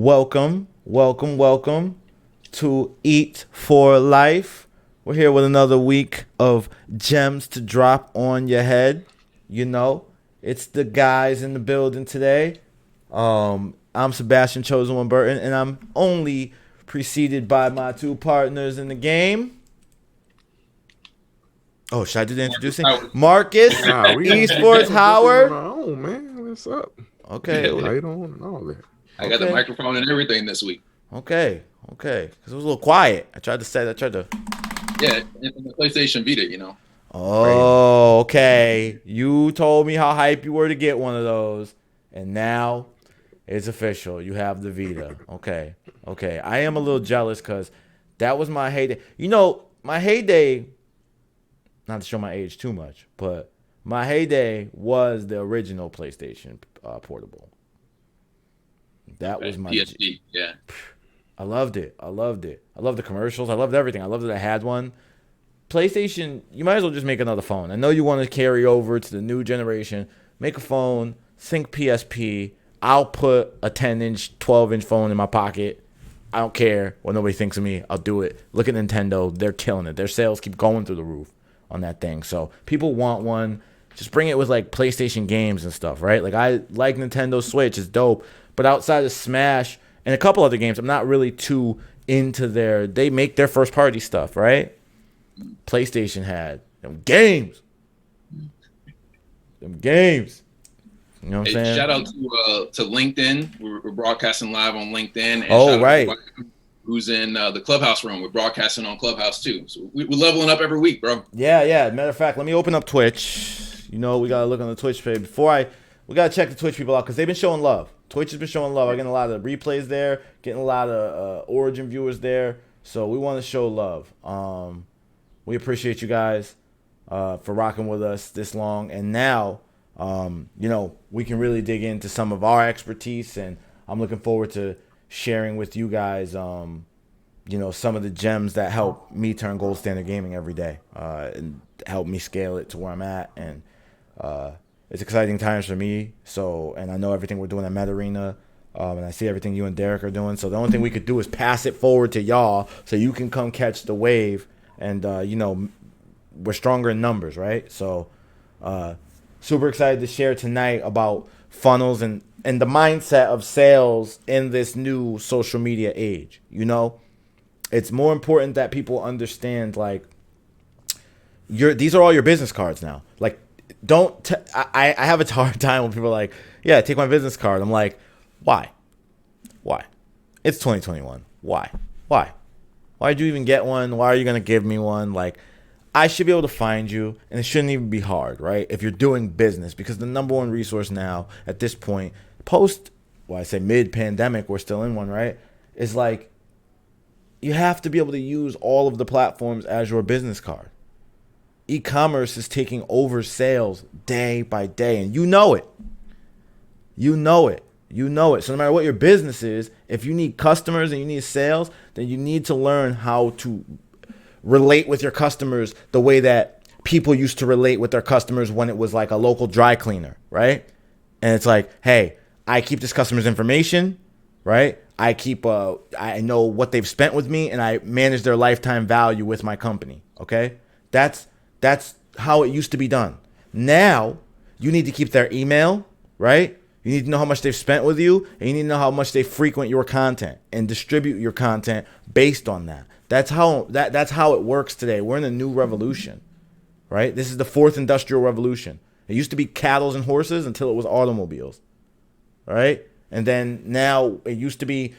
welcome to Eat for Life. We're here with another week of gems to drop on your head. You know, it's the guys in the building today. I'm Sebastian, Chosen1 Burton, and I'm only preceded by my two partners in the game. Oh, should I do the introducing? Marcus, Esports, Howard. Oh man, what's up? Okay. Light on and all that. I got the microphone and everything this week. Okay. Because it was a little quiet. I tried to. Yeah, in the PlayStation Vita, you know. Oh, okay. You told me how hype you were to get one of those, and now it's official. You have the Vita. Okay. I am a little jealous because that was my heyday. You know, my heyday, not to show my age too much, but my heyday was the original PlayStation Portable. That was my PSP, yeah. I loved it. I loved the commercials. I loved everything. I loved that I had one. PlayStation, you might as well just make another phone. I know you want to carry over to the new generation. Make a phone, think PSP. I'll put a 10-inch, 12-inch phone in my pocket. I don't care what nobody thinks of me. I'll do it. Look at Nintendo. They're killing it. Their sales keep going through the roof on that thing. So people want one. Just bring it with like PlayStation games and stuff, right? Like I like Nintendo Switch. It's dope. But outside of Smash and a couple other games, I'm not really too into they make their first party stuff, right? PlayStation had them games. You know what I'm saying? Shout out to LinkedIn. We're broadcasting live on LinkedIn. And right. Who's in the Clubhouse room. We're broadcasting on Clubhouse too. So we're leveling up every week, bro. Yeah. Matter of fact, let me open up Twitch. You know, we got to look on the Twitch page. We got to check the Twitch people out because they've been showing love. Twitch has been showing love. I'm getting a lot of replays there, getting a lot of Origin viewers there. So we want to show love. We appreciate you guys for rocking with us this long. And now, you know, we can really dig into some of our expertise. And I'm looking forward to sharing with you guys, you know, some of the gems that help me turn Gold Standard Gaming every day and help me scale it to where I'm at. And it's exciting times for me. So, and I know everything we're doing at Meta Arena, and I see everything you and Derek are doing. So the only thing we could do is pass it forward to y'all so you can come catch the wave. And, you know, we're stronger in numbers, right? So super excited to share tonight about funnels and the mindset of sales in this new social media age. You know, it's more important that people understand, like, these are all your business cards now. Like, I have a hard time when people are like, yeah, take my business card. I'm like, why? It's 2021. Why? Why'd you even get one? Why are you going to give me one? Like, I should be able to find you, and it shouldn't even be hard, right? If you're doing business, because the number one resource now at this point, I say mid-pandemic, we're still in one, right? Is like, you have to be able to use all of the platforms as your business card. E-commerce is taking over sales day by day, and you know it. So no matter what your business is, if you need customers and you need sales, then you need to learn how to relate with your customers the way that people used to relate with their customers when it was like a local dry cleaner, right? And it's like, hey, I keep this customer's information, right? I know what they've spent with me, and I manage their lifetime value with my company, okay? That's how it used to be done. Now, you need to keep their email, right? You need to know how much they've spent with you, and you need to know how much they frequent your content and distribute your content based on that. That's how it works today. We're in a new revolution, right? This is the fourth industrial revolution. It used to be cattle and horses until it was automobiles, right? And then now it used to be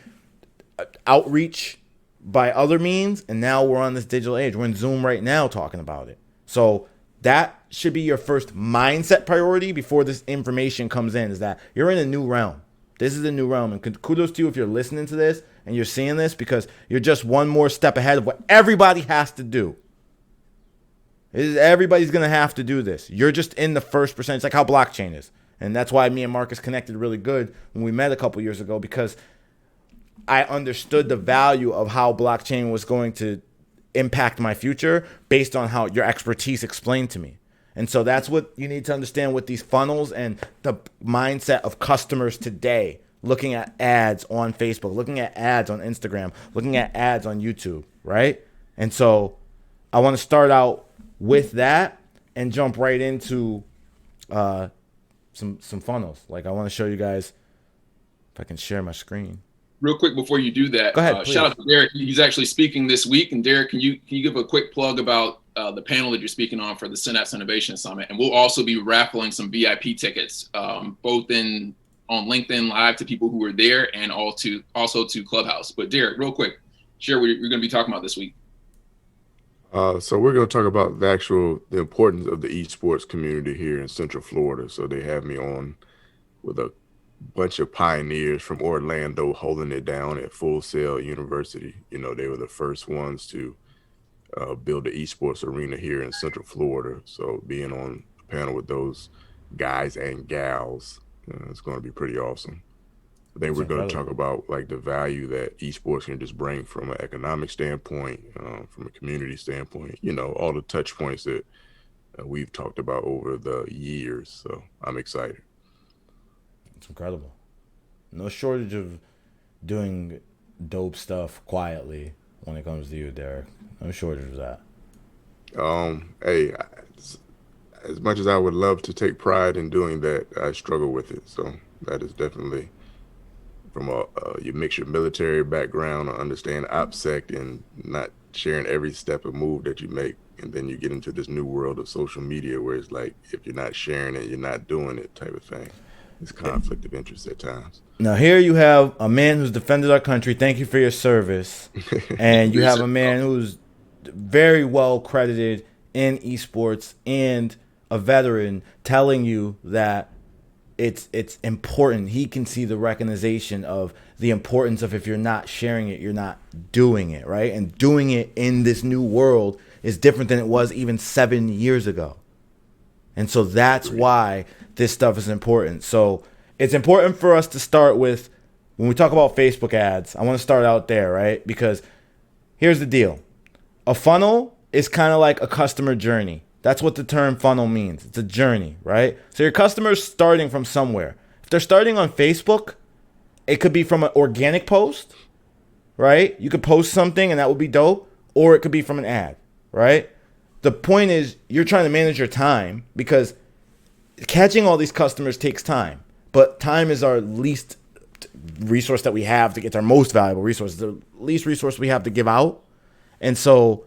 outreach by other means, and now we're on this digital age. We're in Zoom right now talking about it. So that should be your first mindset priority before this information comes in, is that you're in a new realm. This is a new realm. And kudos to you if you're listening to this and you're seeing this, because you're just one more step ahead of what everybody has to do. Everybody's going to have to do this. You're just in the first percent. It's like how blockchain is. And that's why me and Marcus connected really good when we met a couple years ago, because I understood the value of how blockchain was going to impact my future based on how your expertise explained to me. And so that's what you need to understand with these funnels and the mindset of customers today. looking at ads on Facebook, looking at ads on Instagram, looking at ads on YouTube, right? And so I want to start out with that and jump right into some funnels. Like I want to show you guys if I can share my screen. Real quick before you do that, Go ahead, shout out to Derek. He's actually speaking this week. And Derek, can you give a quick plug about the panel that you're speaking on for the Synapse Innovation Summit? And we'll also be raffling some VIP tickets, both on LinkedIn Live to people who were there and also to Clubhouse. But Derek, real quick, share what you're going to be talking about this week. So we're going to talk about the importance of the esports community here in Central Florida. So they have me on with a bunch of pioneers from Orlando holding it down at Full Sail University. You know, they were the first ones to build the esports arena here in Central Florida. So being on a panel with those guys and gals, it's going to be pretty awesome. I think we're going to talk about like the value that esports can just bring from an economic standpoint, from a community standpoint, you know, all the touch points that we've talked about over the years. So I'm excited. It's incredible. No shortage of doing dope stuff quietly when it comes to you, Derek. No shortage of that. Hey, as much as I would love to take pride in doing that, I struggle with it. So that is definitely from you mix your military background, or understand OPSEC and not sharing every step of move that you make. And then you get into this new world of social media where it's like, if you're not sharing it, you're not doing it type of thing. It's conflict of interest at times. Now here you have a man who's defended our country. Thank you for your service. And you have a man who's very well credited in esports and a veteran telling you that it's important. He can see the recognition of the importance of, if you're not sharing it, you're not doing it, right? And doing it in this new world is different than it was even 7 years ago. And so that's why this stuff is important. So it's important for us to start with, when we talk about Facebook ads, I want to start out there, right? Because here's the deal. A funnel is kind of like a customer journey. That's what the term funnel means. It's a journey, right? So your customer's starting from somewhere. If they're starting on Facebook, it could be from an organic post, right? You could post something and that would be dope. Or it could be from an ad, right? The point is, you're trying to manage your time, because catching all these customers takes time. But time is our least resource that we have it's our most valuable resource, the least resource we have to give out. And so,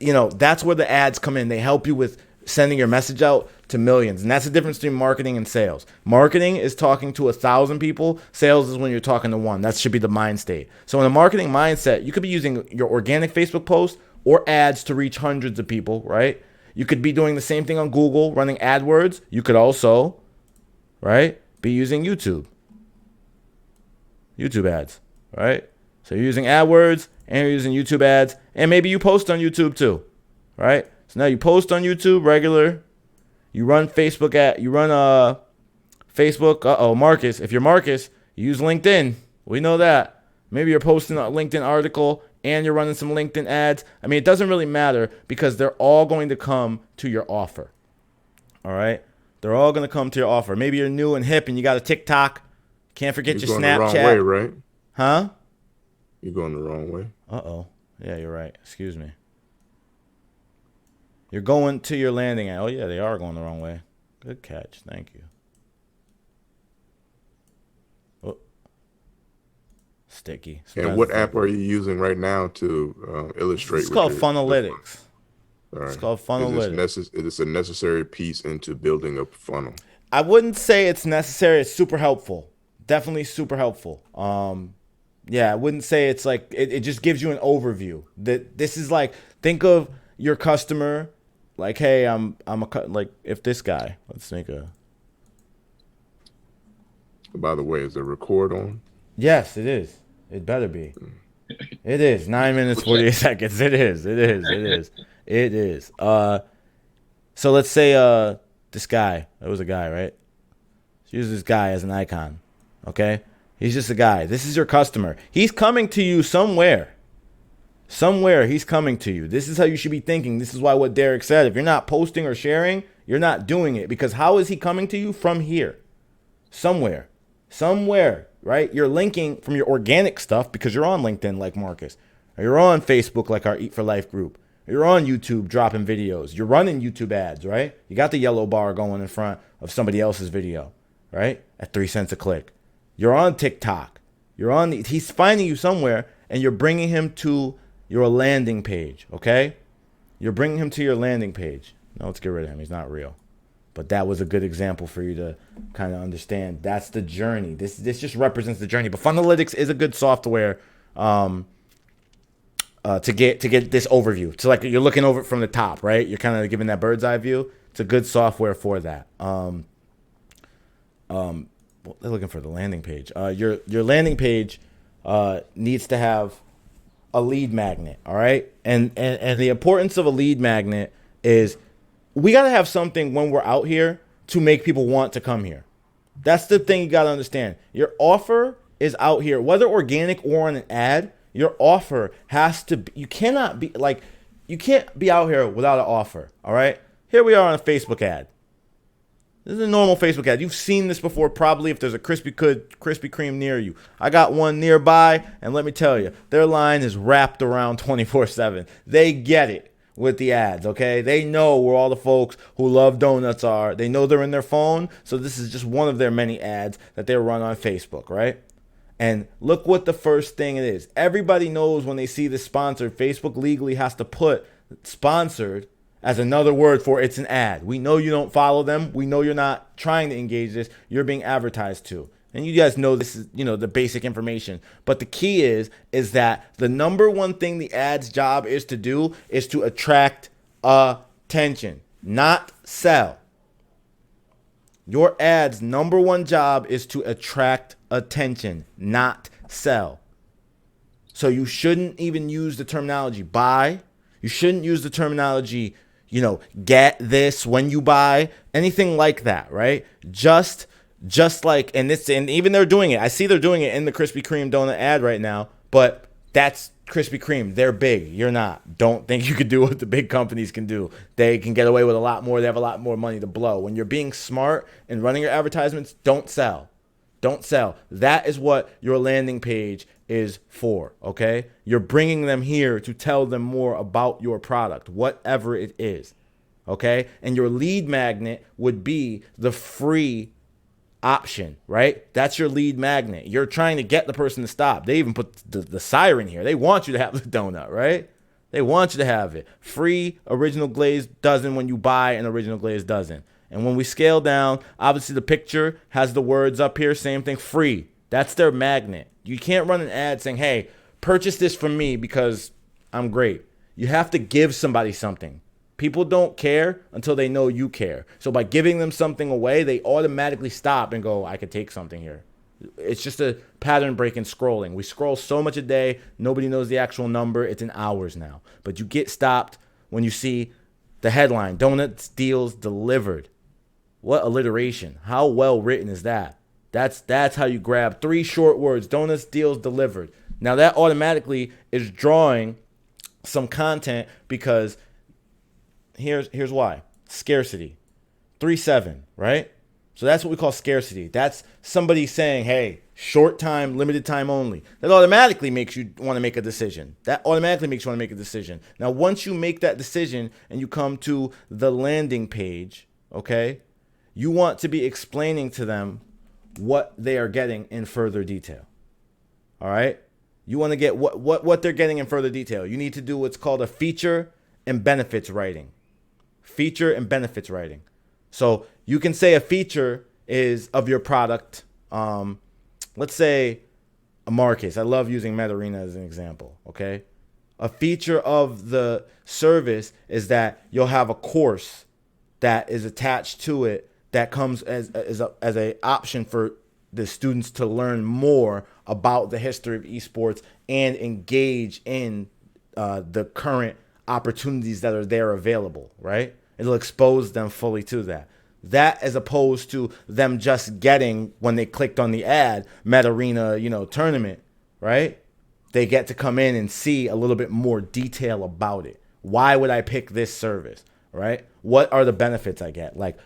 you know, that's where the ads come in. They help you with sending your message out to millions. And that's the difference between marketing and sales. Marketing is talking to 1,000 people. Sales is when you're talking to one. That should be the mind state. So in a marketing mindset, you could be using your organic Facebook post or ads to reach hundreds of people, right? You could be doing the same thing on Google, running AdWords. You could also, right, be using YouTube ads, right? So you're using AdWords and you're using YouTube ads, and maybe you post on YouTube too, right? So now you post on YouTube regular, you run Facebook Facebook, Marcus. If you're Marcus, you use LinkedIn. We know that. Maybe you're posting a LinkedIn article and you're running some LinkedIn ads. I mean, it doesn't really matter, because they're all going to come to your offer. All right? They're all going to come to your offer. Maybe you're new and hip and you got a TikTok. Can't forget your Snapchat. You're going the wrong way, right? Huh? You're going the wrong way. Uh-oh. Yeah, you're right. Excuse me. You're going to your landing at. Oh, yeah, they are going the wrong way. Good catch. Thank you. Oh. Sticky. And what app are you using right now to illustrate? It's called Funnelytics. Right. It's called Funnelytics. It's a necessary piece into building a funnel. I wouldn't say it's necessary. It's super helpful. Definitely super helpful. Yeah, I wouldn't say it's like, it just gives you an overview. That this is like, think of your customer like, hey, like, if this guy, let's make a. By the way, is the record on? Yes, it is. It better be. It is 9 minutes 48 seconds. It is. So let's say this guy. That was a guy, right? Let's use this guy as an icon. Okay, he's just a guy. This is your customer. He's coming to you somewhere. Somewhere he's coming to you. This is how you should be thinking. This is why what Derek said. If you're not posting or sharing, you're not doing it. Because how is he coming to you? From here. Somewhere. Somewhere, right? You're linking from your organic stuff because you're on LinkedIn like Marcus. Or you're on Facebook like our Eat for Life group. Or you're on YouTube dropping videos. You're running YouTube ads, right? You got the yellow bar going in front of somebody else's video, right? At 3 cents a click. You're on TikTok. He's finding you somewhere, and you're bringing him to your landing page, okay? You're bringing him to your landing page. No, let's get rid of him. He's not real. But that was a good example for you to kind of understand. That's the journey. This just represents the journey. But Funalytics is a good software to get this overview. So like you're looking over it from the top, right? You're kind of giving that bird's eye view. It's a good software for that. They're looking for the landing page. Your landing page needs to have a lead magnet, all right? And the importance of a lead magnet is we got to have something when we're out here to make people want to come here. That's the thing you got to understand. Your offer is out here, whether organic or on an ad. Your offer has to be, you can't be out here without an offer, all right? Here we are on a Facebook ad. This is a normal Facebook ad. You've seen this before probably if there's a Krispy Kreme near you. I got one nearby, and let me tell you, their line is wrapped around 24/7. They get it with the ads, okay? They know where all the folks who love donuts are. They know they're in their phone, so this is just one of their many ads that they run on Facebook, right? And look what the first thing it is. Everybody knows when they see this sponsored, Facebook legally has to put sponsored as another word for it's an ad. We know you don't follow them. We know you're not trying to engage this. You're being advertised to. And you guys know this is, the basic information. But the key is that the number one thing the ad's job is to do is to attract attention, not sell. Your ad's number one job is to attract attention, not sell. So you shouldn't even use the terminology buy. You shouldn't use the terminology, get this when you buy, anything like that, right? Just like, and even they're doing it. I see they're doing it in the Krispy Kreme donut ad right now, but that's Krispy Kreme. They're big. You're not. Don't think you could do what the big companies can do. They can get away with a lot more. They have a lot more money to blow. When you're being smart and running your advertisements, don't sell. Don't sell. That is what your landing page is for, okay? You're bringing them here to tell them more about your product, whatever it is, okay? And your lead magnet would be the free option, right? That's your lead magnet. You're trying to get the person to stop. They even put the siren here. They want you to have the donut, right? They want you to have it. Free original glazed dozen when you buy an original glazed dozen. And when we scale down, obviously the picture has the words up here, same thing, free. That's their magnet. You can't run an ad saying, hey, purchase this from me because I'm great. You have to give somebody something. People don't care until they know you care. So by giving them something away, they automatically stop and go, I could take something here. It's just a pattern break in scrolling. We scroll so much a day, nobody knows the actual number. It's in hours now. But you get stopped when you see the headline, Donuts Deals Delivered. What alliteration. How well written is that? That's how you grab 3 short words, Donuts Deals Delivered. Now that automatically is drawing some content because here's why. Scarcity. 3-7, right? So that's what we call scarcity. That's somebody saying, hey, short time, limited time only. That automatically makes you want to make a decision. Now, once you make that decision and you come to the landing page, okay, you want to be explaining to them what they are getting in further detail. All right? You want to get what they're getting in further detail. You need to do what's called a feature and benefits writing. Feature and benefits writing. So you can say a feature is of your product. Let's say a Marcus. I love using MetaArena as an example. Okay. A feature of the service is that you'll have a course that is attached to it that comes as a option for the students to learn more about the history of esports and engage in the current opportunities that are there available, right? It'll expose them fully to that. That as opposed to them just getting, when they clicked on the ad, MetaArena, tournament, right? They get to come in and see a little bit more detail about it. Why would I pick this service, right? What are the benefits I get? Like,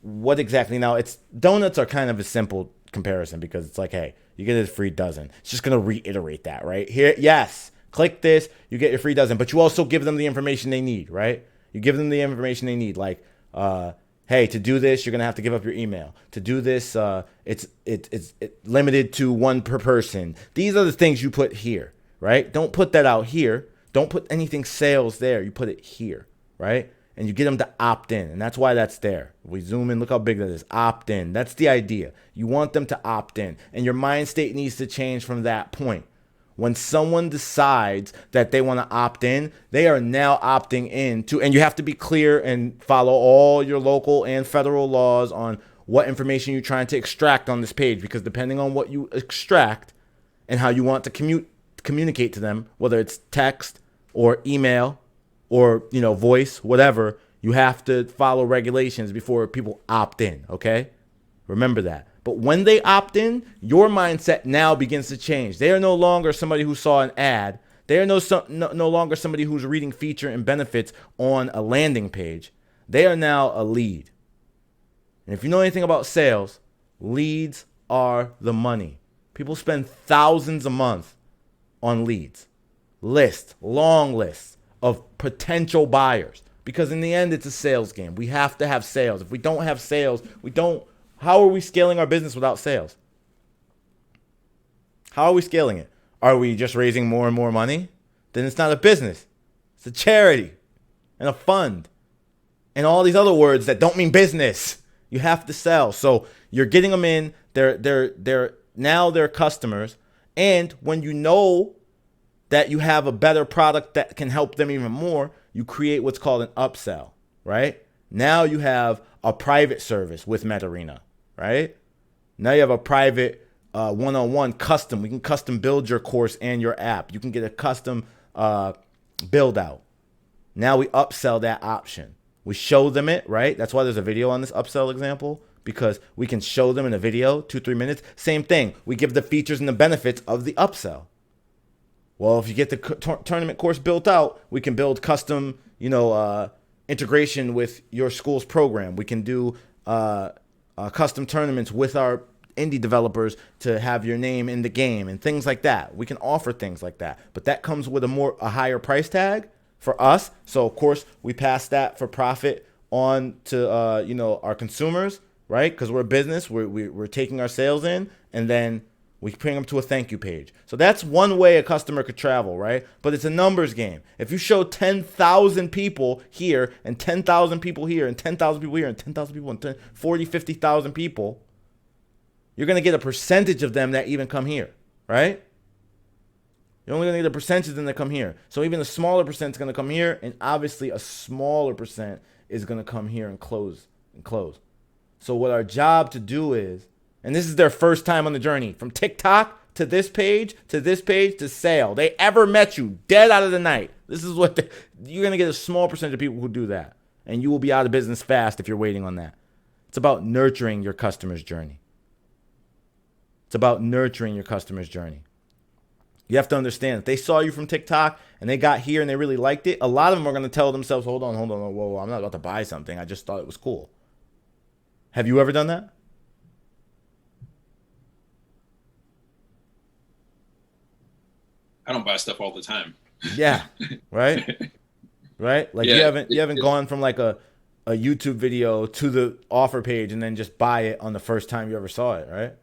what exactly? Now, donuts are kind of a simple comparison because it's like, hey, you get a free dozen. It's just going to reiterate that, right? Here, yes, click this, you get your free dozen, but you also give them the information they need, right? You give them the information they need, like, hey, to do this, you're going to have to give up your email. To do this, it's limited to 1 per person. These are the things you put here, right? Don't put that out here. Don't put anything sales there. You put it here, right? And you get them to opt in. And that's why that's there. If we zoom in, look how big that is. Opt in. That's the idea. You want them to opt in. And your mind state needs to change from that point. When someone decides that they want to opt in, they are now opting in to, and you have to be clear and follow all your local and federal laws on what information you're trying to extract on this page, because depending on what you extract and how you want to communicate to them, whether it's text or email or, voice, whatever, you have to follow regulations before people opt in, okay? Remember that. But when they opt in, your mindset now begins to change. They are no longer somebody who saw an ad. They are no longer somebody who's reading feature and benefits on a landing page. They are now a lead. And if you know anything about sales, leads are the money. People spend thousands a month on leads. Long lists of potential buyers. Because in the end, it's a sales game. We have to have sales. If we don't have sales, how are we scaling our business without sales? How are we scaling it? Are we just raising more and more money? Then it's not a business. It's a charity and a fund and all these other words that don't mean business. You have to sell. So you're getting them in. They're now they're customers. And when you know that you have a better product that can help them even more, you create what's called an upsell, right? Now you have a private service with MetaArena, right? Now you have a private one-on-one custom. We can custom build your course and your app. You can get a custom build out. Now we upsell that option. We show them it, right? That's why there's a video on this upsell example, because we can show them in a video, 2-3 minutes. Same thing. We give the features and the benefits of the upsell. Well, if you get the tournament course built out, we can build custom, integration with your school's program. We can do custom tournaments with our indie developers to have your name in the game and things like that. We can offer things like that, but that comes with a higher price tag for us. So of course we pass that for profit on to our consumers, right? Because we're a business, we're taking our sales in, and then we bring them to a thank you page. So that's one way a customer could travel, right? But it's a numbers game. If you show 10,000 people here and 10,000 people here and 10,000 people here and 10,000 people and 40, 50,000 people, you're going to get a percentage of them that even come here, right? You're only going to get a percentage of them that come here. So even a smaller percent is going to come here, and obviously a smaller percent is going to come here and close. So what our job to do is, and this is their first time on the journey, from TikTok to this page to sale. They ever met you dead out of the night. This is what you're going to get a small percentage of people who do that. And you will be out of business fast if you're waiting on that. It's about nurturing your customer's journey. You have to understand, if they saw you from TikTok and they got here and they really liked it, a lot of them are going to tell themselves, hold on, whoa, I'm not about to buy something. I just thought it was cool. Have you ever done that? I don't buy stuff all the time. Yeah. Right? Right? Like yeah, you haven't gone from like a YouTube video to the offer page and then just buy it on the first time you ever saw it, right?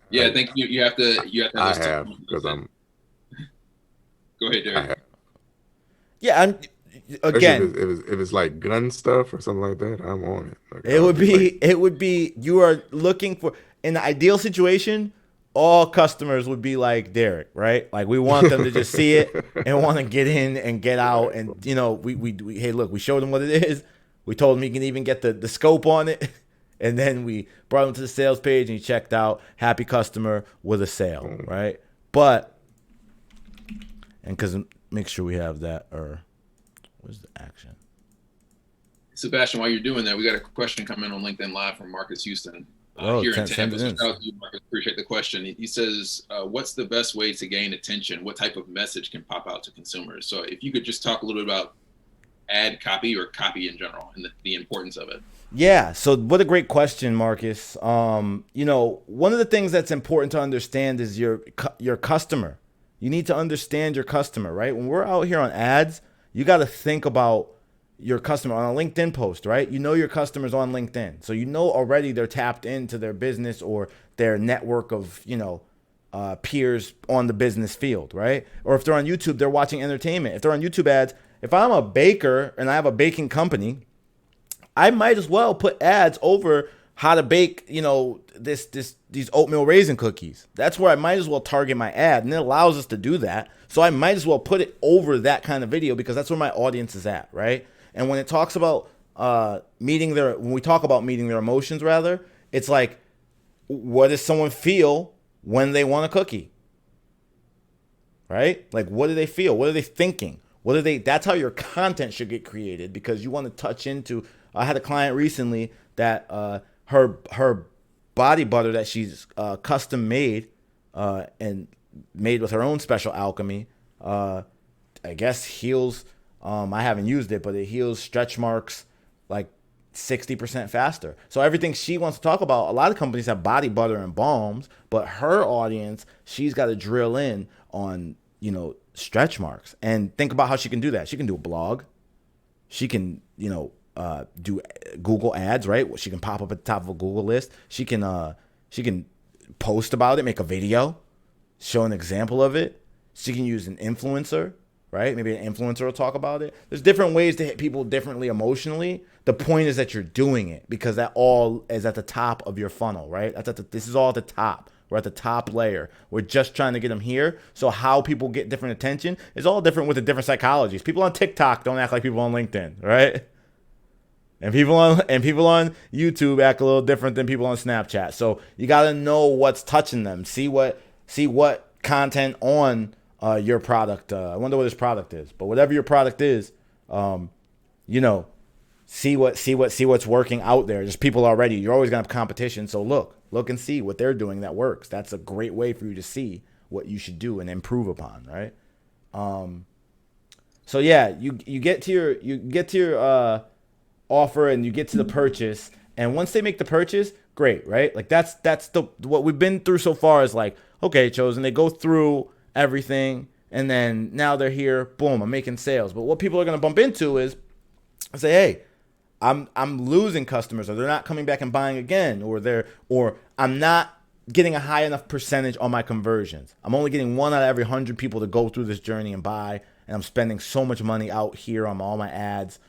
Yeah, I think you have to I have, because I'm. Go ahead, Derek. Yeah, again, if it's like gun stuff or something like that, I'm on it. Like, it would be you are looking for, in the ideal situation, all customers would be like Derek, right? Like we want them to just see it and want to get in and get out, and we hey, look, we showed him what it is. We told him he can even get the scope on it. And then we brought him to the sales page and he checked out, happy customer with a sale, right? But, and because make sure we have that, or where's the action? Sebastian, while you're doing that, we got a question coming on LinkedIn Live from Marcus Houston here in Tampa. So shout out to you, Marcus. Appreciate the question. He says, what's the best way to gain attention? What type of message can pop out to consumers? So if you could just talk a little bit about ad copy or copy in general, and the importance of it? Yeah. So what a great question, Marcus. You know, one of the things that's important to understand is your customer. You need to understand your customer, right? When we're out here on ads, you got to think about your customer on a LinkedIn post, right? You know your customers on LinkedIn. So you know already they're tapped into their business or their network of, peers on the business field, right? Or if they're on YouTube, they're watching entertainment. If they're on YouTube ads, if I'm a baker and I have a baking company, I might as well put ads over how to bake, these oatmeal raisin cookies. That's where I might as well target my ad, and it allows us to do that. So I might as well put it over that kind of video because that's where my audience is at, right? And when it talks about when we talk about meeting their emotions, rather, it's like, what does someone feel when they want a cookie? Right? Like, what do they feel? What are they thinking? That's how your content should get created, because you want to touch into. I had a client recently that her body butter that she's custom made and made with her own special alchemy, I guess heals. I haven't used it, but it heals stretch marks like 60% faster. So everything she wants to talk about, a lot of companies have body butter and balms, but her audience, she's got to drill in on, stretch marks. And think about how she can do that. She can do a blog. She can, do Google ads, right? She can pop up at the top of a Google list. She can post about it, make a video, show an example of it. She can use an influencer, right? Maybe an influencer will talk about it. There's different ways to hit people differently emotionally. The point is that you're doing it, because that all is at the top of your funnel, right? This is all at the top. We're at the top layer. We're just trying to get them here. So how people get different attention is all different with the different psychologies. People on TikTok don't act like people on LinkedIn, right? And people on YouTube act a little different than people on Snapchat. So you got to know what's touching them. See what content on your product. I wonder what this product is, but whatever your product is, see what's working out there. There's people already. You're always gonna have competition. So look and see what they're doing that works. That's a great way for you to see what you should do and improve upon, right? So yeah, you get to your offer and you get to the purchase, and once they make the purchase, great, right? Like that's what we've been through so far is like, okay, Chosen, they go through everything and then now they're here, boom, I'm making sales. But what people are gonna bump into is say, hey, I'm losing customers, or they're not coming back and buying again, or I'm not getting a high enough percentage on my conversions. I'm only getting 1 out of every 100 people to go through this journey and buy, and I'm spending so much money out here on all my ads.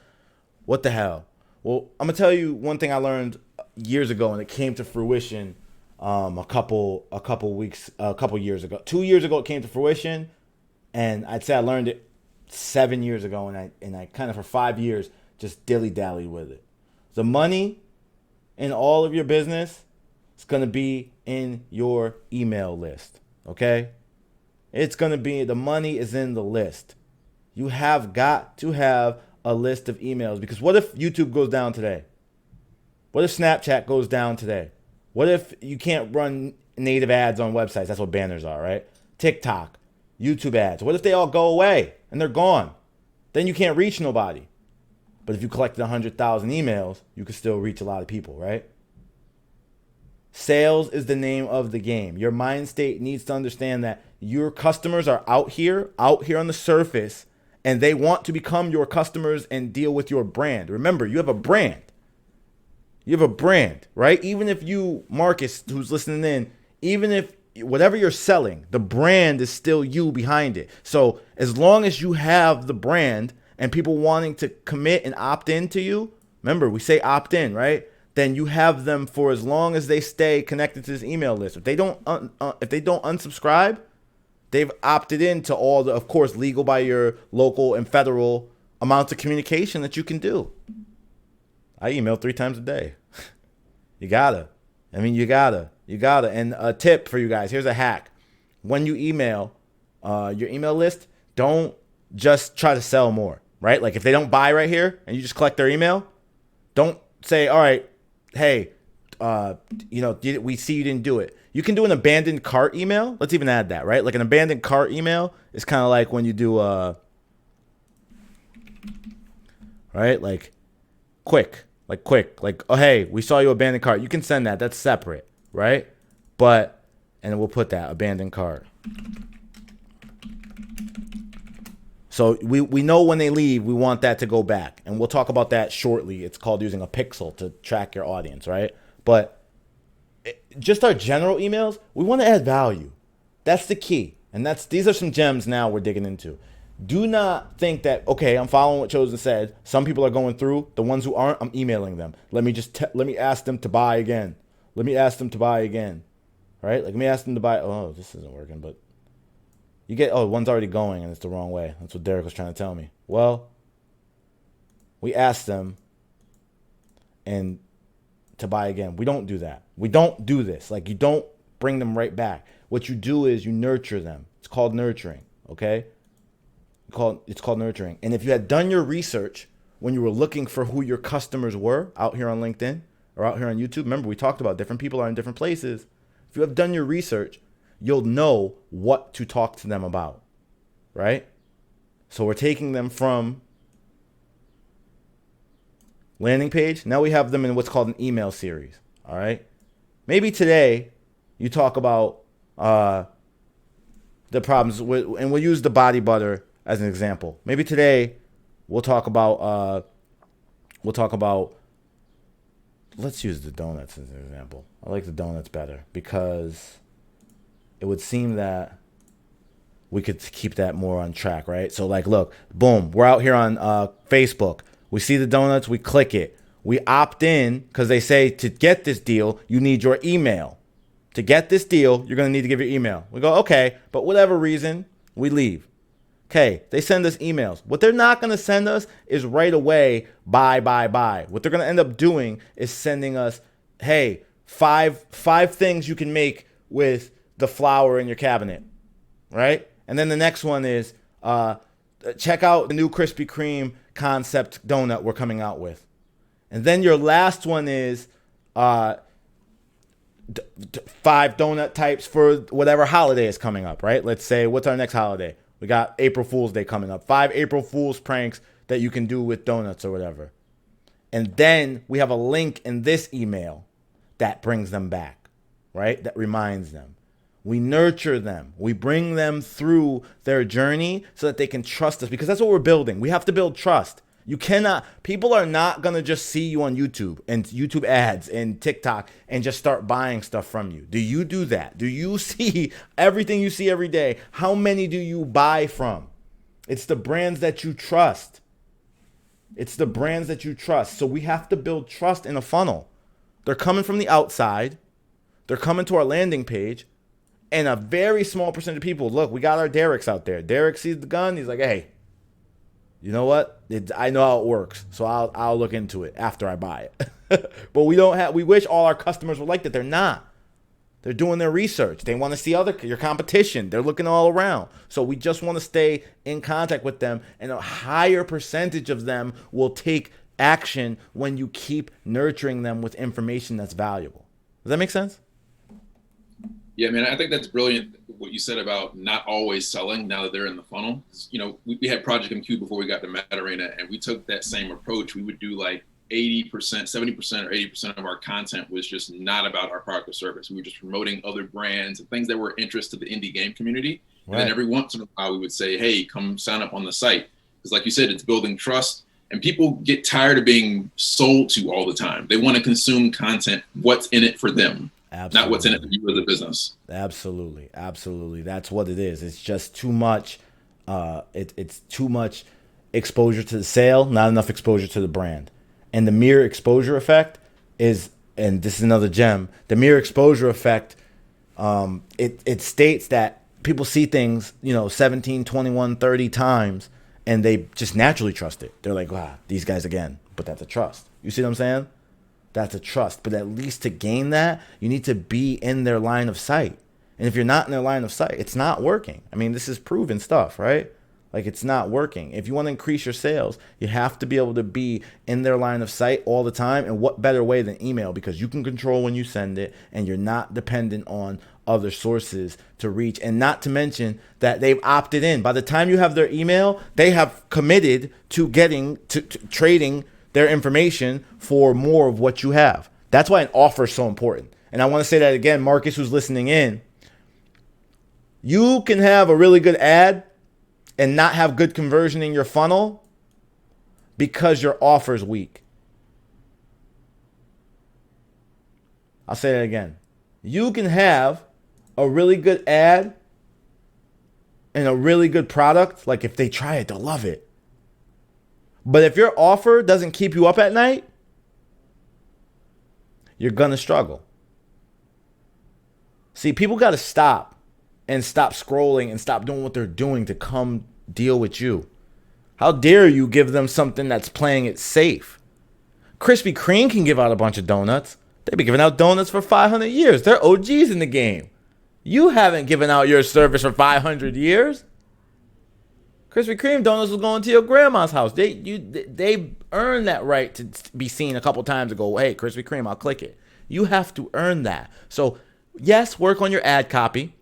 What the hell? Well, I'm gonna tell you one thing I learned years ago, and it came to fruition a couple years ago. 2 years ago, it came to fruition, and I'd say I learned it 7 years ago, and I kind of for 5 years just dilly-dallied with it. The money in all of your business is going to be in your email list, okay? It's going to be, the money is in the list. You have got to have a list of emails, because what if YouTube goes down today? What if Snapchat goes down today? What if you can't run native ads on websites? That's what banners are, right? TikTok, YouTube ads. What if they all go away and they're gone? Then you can't reach nobody. But if you collected 100,000 emails, you could still reach a lot of people, right? Sales is the name of the game. Your mind state needs to understand that your customers are out here on the surface, and they want to become your customers and deal with your brand. Remember, you have a brand. You have a brand, right? Even if you, Marcus, who's listening in, even if whatever you're selling, the brand is still you behind it. So as long as you have the brand and people wanting to commit and opt in to you, remember, we say opt in, right? Then you have them for as long as they stay connected to this email list. If they don't unsubscribe, they've opted into all the, of course, legal by your local and federal amounts of communication that you can do. I email 3 times a day. You gotta. And a tip for you guys, here's a hack. When you email your email list, don't just try to sell more, right? Like if they don't buy right here and you just collect their email, don't say, all right, hey, we see you didn't do it. You can do an abandoned cart email. Let's even add that, right? Like an abandoned cart email is kind of like when you do right? Like quick, oh, hey, we saw you abandoned cart. You can send that. That's separate, right? But, and we'll put that abandoned cart. So we know when they leave, we want that to go back. And we'll talk about that shortly. It's called using a pixel to track your audience, right? But just our general emails, we want to add value. That's the key. And these are some gems now we're digging into. Do not think that, okay, I'm following what Chosen said. Some people are going through. The ones who aren't, I'm emailing them. Let me ask them to buy again. Let me ask them to buy again. Right? Like, let me ask them to buy. Oh, this isn't working, but you get, one's already going and it's the wrong way. That's what Derek was trying to tell me. Well, we asked them and to buy again. We don't do that. We don't do this. Like, you don't bring them right back. What you do is you nurture them. It's called nurturing, okay? It's called nurturing. And if you had done your research when you were looking for who your customers were out here on LinkedIn or out here on YouTube, remember we talked about different people are in different places. If you have done your research, you'll know what to talk to them about, right? So we're taking them from landing page. Now we have them in what's called an email series, all right? Maybe today you talk about the problems and we'll use the body butter as an example. Maybe today we'll talk about let's use the donuts as an example. I like the donuts better because it would seem that we could keep that more on track, right? So like, look, boom, we're out here on Facebook. We see the donuts, we click it. We opt in because they say to get this deal, you need your email. To get this deal, you're going to need to give your email. We go, okay, but whatever reason, we leave. Okay, they send us emails. What they're not going to send us is right away, buy. What they're going to end up doing is sending us, hey, five things you can make with the flour in your cabinet, right? And then the next one is check out the new Krispy Kreme concept donut we're coming out with. And then your last one is 5 donut types for whatever holiday is coming up, right? Let's say, what's our next holiday? We got April Fool's Day coming up. 5 April Fool's pranks that you can do with donuts or whatever. And then we have a link in this email that brings them back, right? That reminds them. We nurture them. We bring them through their journey so that they can trust us because that's what we're building. We have to build trust. People are not going to just see you on YouTube and YouTube ads and TikTok and just start buying stuff from you. Do you do that? Do you see everything you see every day? How many do you buy from? It's the brands that you trust. So we have to build trust in a funnel. They're coming from the outside. They're coming to our landing page. And a very small percentage of people, look, we got our Derek's out there. Derek sees the gun. He's like, hey, you know what? I know how it works, so I'll look into it after I buy it. But we wish all our customers were like that. They're not. They're doing their research. They want to see your competition. They're looking all around. So we just want to stay in contact with them, and a higher percentage of them will take action when you keep nurturing them with information that's valuable. Does that make sense? Yeah, man, I think that's brilliant what you said about not always selling now that they're in the funnel. You know, we had Project MQ before we got to Mad Arena, and we took that same approach. We would do like 80%, 70% or 80% of our content was just not about our product or service. We were just promoting other brands and things that were interest to the indie game community. Right. And then every once in a while we would say, hey, come sign up on the site. Because like you said, it's building trust. And people get tired of being sold to all the time. They want to consume content, what's in it for them. Absolutely. Not what's in it for you as a business. Absolutely. That's what it is. It's just too much. It's too much exposure to the sale, not enough exposure to the brand. And the mere exposure effect is, and this is another gem, the mere exposure effect, it states that people see things, 17, 21, 30 times, and they just naturally trust it. They're like, wow, these guys again. But that's a trust. You see what I'm saying? That's a trust. But at least to gain that, you need to be in their line of sight. And if you're not in their line of sight, it's not working. I mean, this is proven stuff, right? Like, it's not working. If you want to increase your sales, you have to be able to be in their line of sight all the time. And what better way than email? Because you can control when you send it, and you're not dependent on other sources to reach. And not to mention that they've opted in. By the time you have their email, they have committed to getting to trading their information for more of what you have. That's why an offer is so important. And I want to say that again, Marcus, who's listening in. You can have a really good ad and not have good conversion in your funnel because your offer is weak. I'll say that again. You can have a really good ad and a really good product. Like, if they try it, they'll love it. But if your offer doesn't keep you up at night, you're going to struggle. See, people got to stop scrolling and stop doing what they're doing to come deal with you. How dare you give them something that's playing it safe? Krispy Kreme can give out a bunch of donuts. They've been giving out donuts for 500 years. They're OGs in the game. You haven't given out your service for 500 years. Krispy Kreme donuts was going to your grandma's house. They earned that right to be seen a couple times and go, hey, Krispy Kreme, I'll click it. You have to earn that. So, yes, work on your ad copy.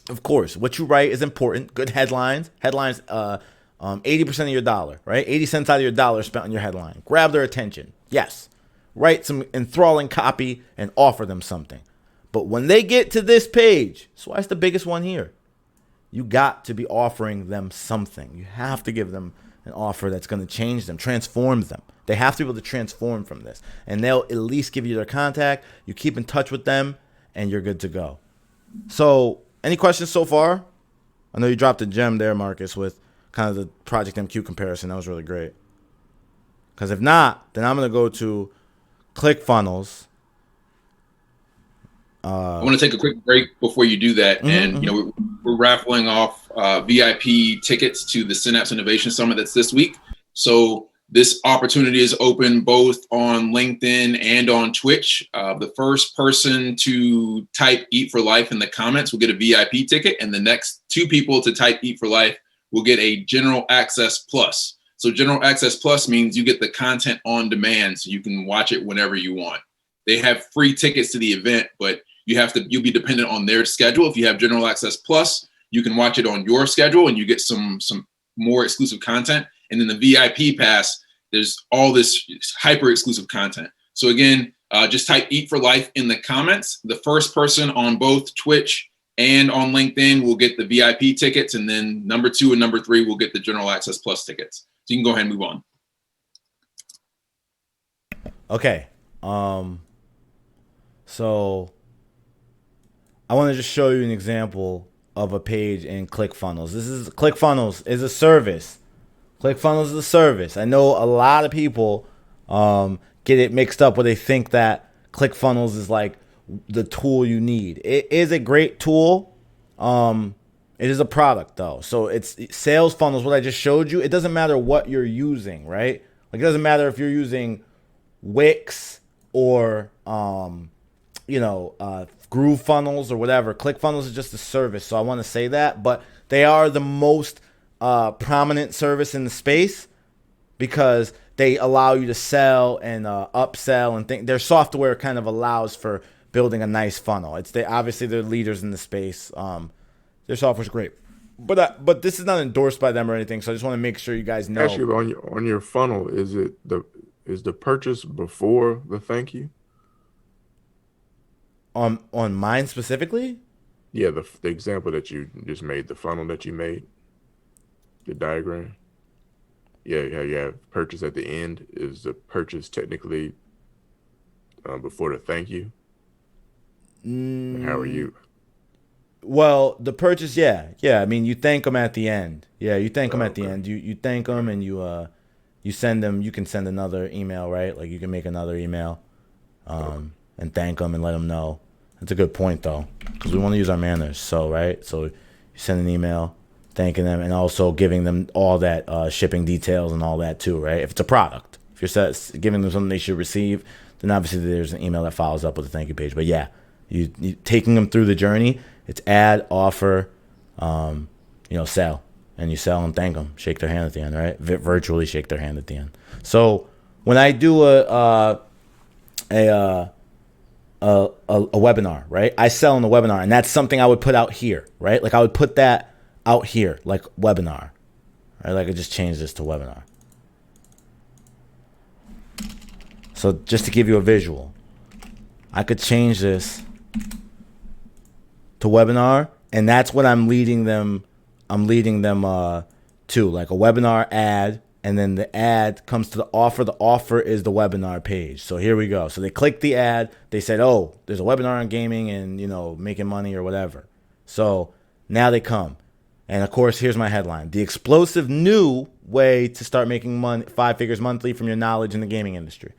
Of course, what you write is important. Good headlines. 80% of your dollar, right? 80 cents out of your dollar spent on your headline. Grab their attention. Yes. Write some enthralling copy and offer them something. But when they get to this page, that's why it's the biggest one here. You got to be offering them something. You have to give them an offer that's going to change them, transform them. They have to be able to transform from this. And they'll at least give you their contact. You keep in touch with them, and you're good to go. So, any questions so far? I know you dropped a gem there, Marcus, with kind of the Project MQ comparison. That was really great. Because if not, then I'm going to go to ClickFunnels. I want to take a quick break before you do that. And, you know, we're raffling off VIP tickets to the Synapse Innovation Summit that's this week. So this opportunity is open both on LinkedIn and on Twitch. The first person to type Eat for Life in the comments will get a VIP ticket. And the next two people to type Eat for Life will get a General Access Plus. So General Access Plus means you get the content on demand, so you can watch it whenever you want. They have free tickets to the event, but you'll be dependent on their schedule. If you have General Access Plus, you can watch it on your schedule and you get some more exclusive content. And then the VIP pass, there's all this hyper exclusive content. So again, just type Eat for Life in the comments. The first person on both Twitch and on LinkedIn will get the VIP tickets. And then number 2 and number 3 will get the General Access Plus tickets. So you can go ahead and move on. Okay. So I want to just show you an example of a page in ClickFunnels. ClickFunnels is a service. ClickFunnels is a service. I know a lot of people get it mixed up where they think that ClickFunnels is like the tool you need. It is a great tool. It is a product though. So it's sales funnels, what I just showed you. It doesn't matter what you're using, right? Like, it doesn't matter if you're using Wix or Groove Funnels or whatever. ClickFunnels is just a service, so I want to say that. But they are the most prominent service in the space because they allow you to sell and upsell and think. Their software kind of allows for building a nice funnel. Obviously they're leaders in the space. Their software's great, but this is not endorsed by them or anything. So I just want to make sure you guys know. Actually, on your funnel, is the purchase before the thank you? On mine specifically? Yeah, the example that you just made, the funnel that you made, the diagram. Yeah, you have purchase at the end. Is the purchase technically before the thank you? How are you? Well, the purchase, yeah. I mean, you thank them at the end. Yeah, you thank them at the end. You thank them and you send them. You can send another email, right? Like, you can make another email, and thank them and let them know. That's a good point though, because we want to use our manners. So right, so you send an email thanking them and also giving them all that shipping details and all that too, right? If it's a product, if you're giving them something they should receive, then obviously there's an email that follows up with a thank you page. But yeah, you taking them through the journey. It's add, offer, sell. and you sell and thank them, shake their hand at the end, right? Virtually shake their hand at the end. So when I do a webinar, right? I sell in the webinar, and that's something I would put out here, right? Like I would put that out here, like webinar, right? Like I just change this to webinar. So just to give you a visual, I could change this to webinar, and that's what I'm leading them. I'm leading them to, like a webinar ad, and then the ad comes to the offer. The offer is the webinar page. So here we go. So they click the ad. They said, oh, there's a webinar on gaming and, you know, making money or whatever. So now they come. And of course, here's my headline: the explosive new way to start making money, 5 figures monthly from your knowledge in the gaming industry.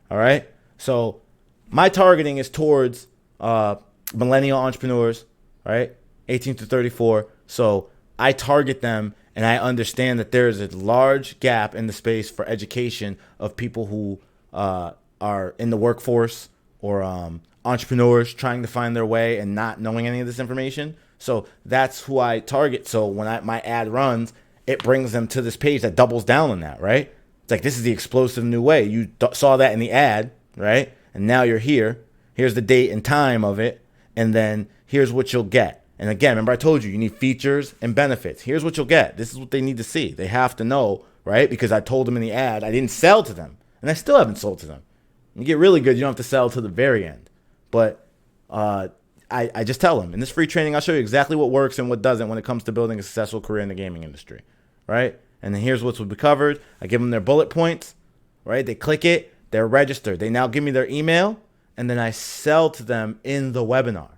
All right. So my targeting is towards millennial entrepreneurs, right? 18 to 34. So I target them, and I understand that there is a large gap in the space for education of people who are in the workforce or entrepreneurs trying to find their way and not knowing any of this information. So that's who I target. So when my ad runs, it brings them to this page that doubles down on that, right? It's like, this is the explosive new way. You saw that in the ad, right? And now you're here. Here's the date and time of it. And then here's what you'll get. And again, remember I told you need features and benefits. Here's what you'll get. This is what they need to see. They have to know, right? Because I told them in the ad, I didn't sell to them. And I still haven't sold to them. You get really good, you don't have to sell to the very end. But I just tell them, in this free training, I'll show you exactly what works and what doesn't when it comes to building a successful career in the gaming industry, right? And then here's what will be covered. I give them their bullet points, right? They click it. They're registered. They now give me their email, and then I sell to them in the webinar.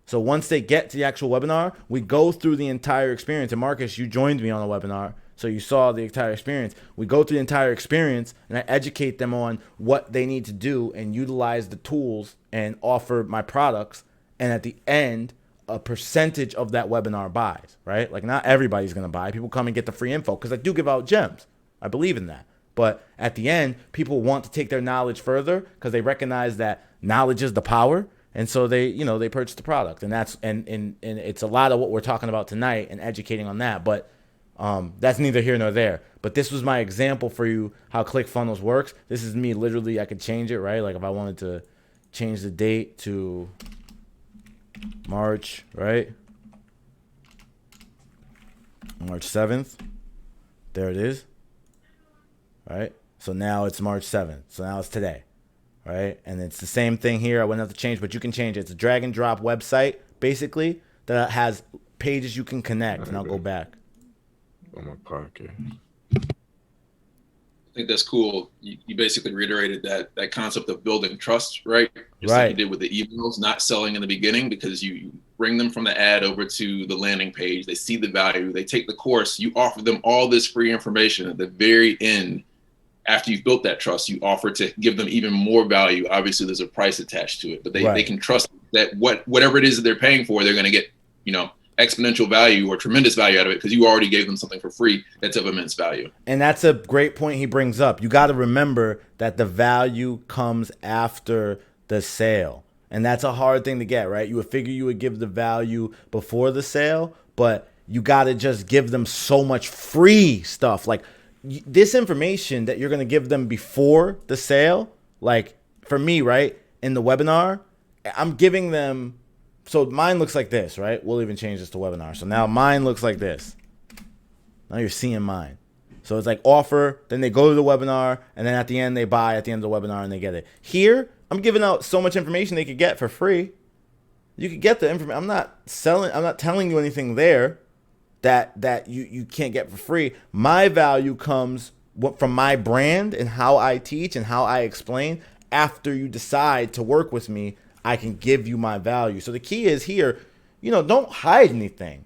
So once they get to the actual webinar, we go through the entire experience. And Marcus, you joined me on the webinar, so you saw the entire experience. We go through the entire experience, and I educate them on what they need to do and utilize the tools and offer my products. And at the end, a percentage of that webinar buys, right? Like, not everybody's going to buy. People come and get the free info because I do give out gems. I believe in that. But at the end, people want to take their knowledge further because they recognize that knowledge is the power. And so they purchase the product. And that's and it's a lot of what we're talking about tonight and educating on that. But that's neither here nor there. But this was my example for you how ClickFunnels works. This is me literally. I could change it, right? Like if I wanted to change the date to March, right? March 7th. There it is. Right? So now it's March 7th. So now it's today. Right? And it's the same thing here. I wouldn't have to change, but you can change it. It's a drag and drop website, basically, that has pages you can connect. And I'll go back. On my podcast. I think that's cool. You basically reiterated that concept of building trust, right? Just Right. like you did with the emails, not selling in the beginning, because you bring them from the ad over to the landing page. They see the value. They take the course. You offer them all this free information at the very end. After you've built that trust, you offer to give them even more value. Obviously, there's a price attached to it, but they can trust that whatever it is that they're paying for, they're going to get, exponential value or tremendous value out of it because you already gave them something for free that's of immense value. And that's a great point he brings up. You got to remember that the value comes after the sale. And that's a hard thing to get, right? You would figure you would give the value before the sale, but you got to just give them so much free stuff. Like this information that you're going to give them before the sale, like for me, right, in the webinar, I'm giving them. So mine looks like this, right? We'll even change this to webinar. So now mine looks like this. Now you're seeing mine. So it's like offer, then they go to the webinar, and then at the end they buy at the end of the webinar and they get it. Here, I'm giving out so much information they could get for free. You could get the information. I'm not telling you anything there that you can't get for free. My value comes from my brand and how I teach and how I explain. After you decide to work with me, I can give you my value. So the key is here, don't hide anything.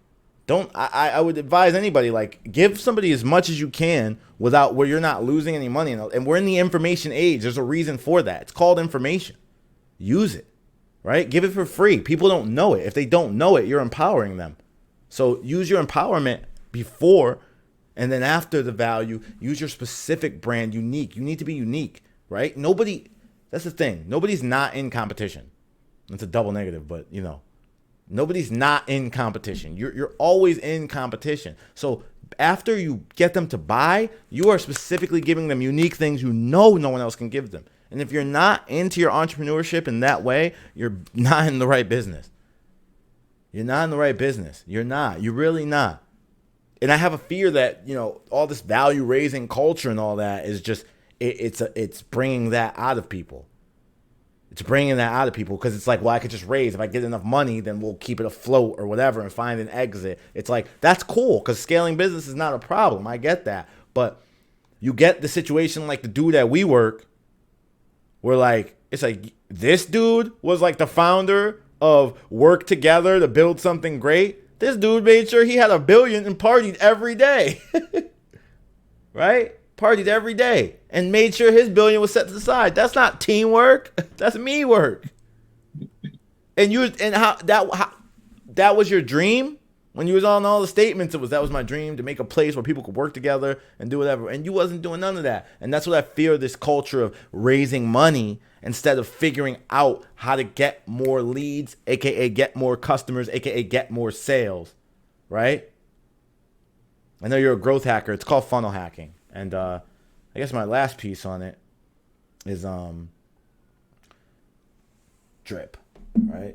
I would advise anybody, like, give somebody as much as you can without where you're not losing any money. And we're in the information age. There's a reason for that. It's called information. Use it, right? Give it for free. People don't know it. If they don't know it, you're empowering them. So use your empowerment before and then after the value. Use your specific brand, unique. You need to be unique, right? That's the thing. Nobody's not in competition. It's a double negative, but nobody's not in competition. You're always in competition. So after you get them to buy, you are specifically giving them unique things no one else can give them. And if you're not into your entrepreneurship in that way, you're not in the right business. You're not in the right business. You're not. You're really not. And I have a fear that, all this value raising culture and all that is just, it's bringing that out of people. It's bringing that out of people because it's like, well, I could just raise. If I get enough money, then we'll keep it afloat or whatever and find an exit. It's like, that's cool because scaling business is not a problem. I get that. But you get the situation like the dude at WeWork where like, it's like this dude was like the founder of Work Together to build something great. This dude made sure he had $1 billion and partied every day. Right? Partied every day and made sure his $1 billion was set to the side. That's not teamwork. That's me work. And that was your dream when you was on all the statements. That was my dream to make a place where people could work together and do whatever. And you wasn't doing none of that. And that's what I fear, this culture of raising money instead of figuring out how to get more leads, aka get more customers, aka get more sales. Right? I know you're a growth hacker. It's called funnel hacking. And I guess my last piece on it is drip, right?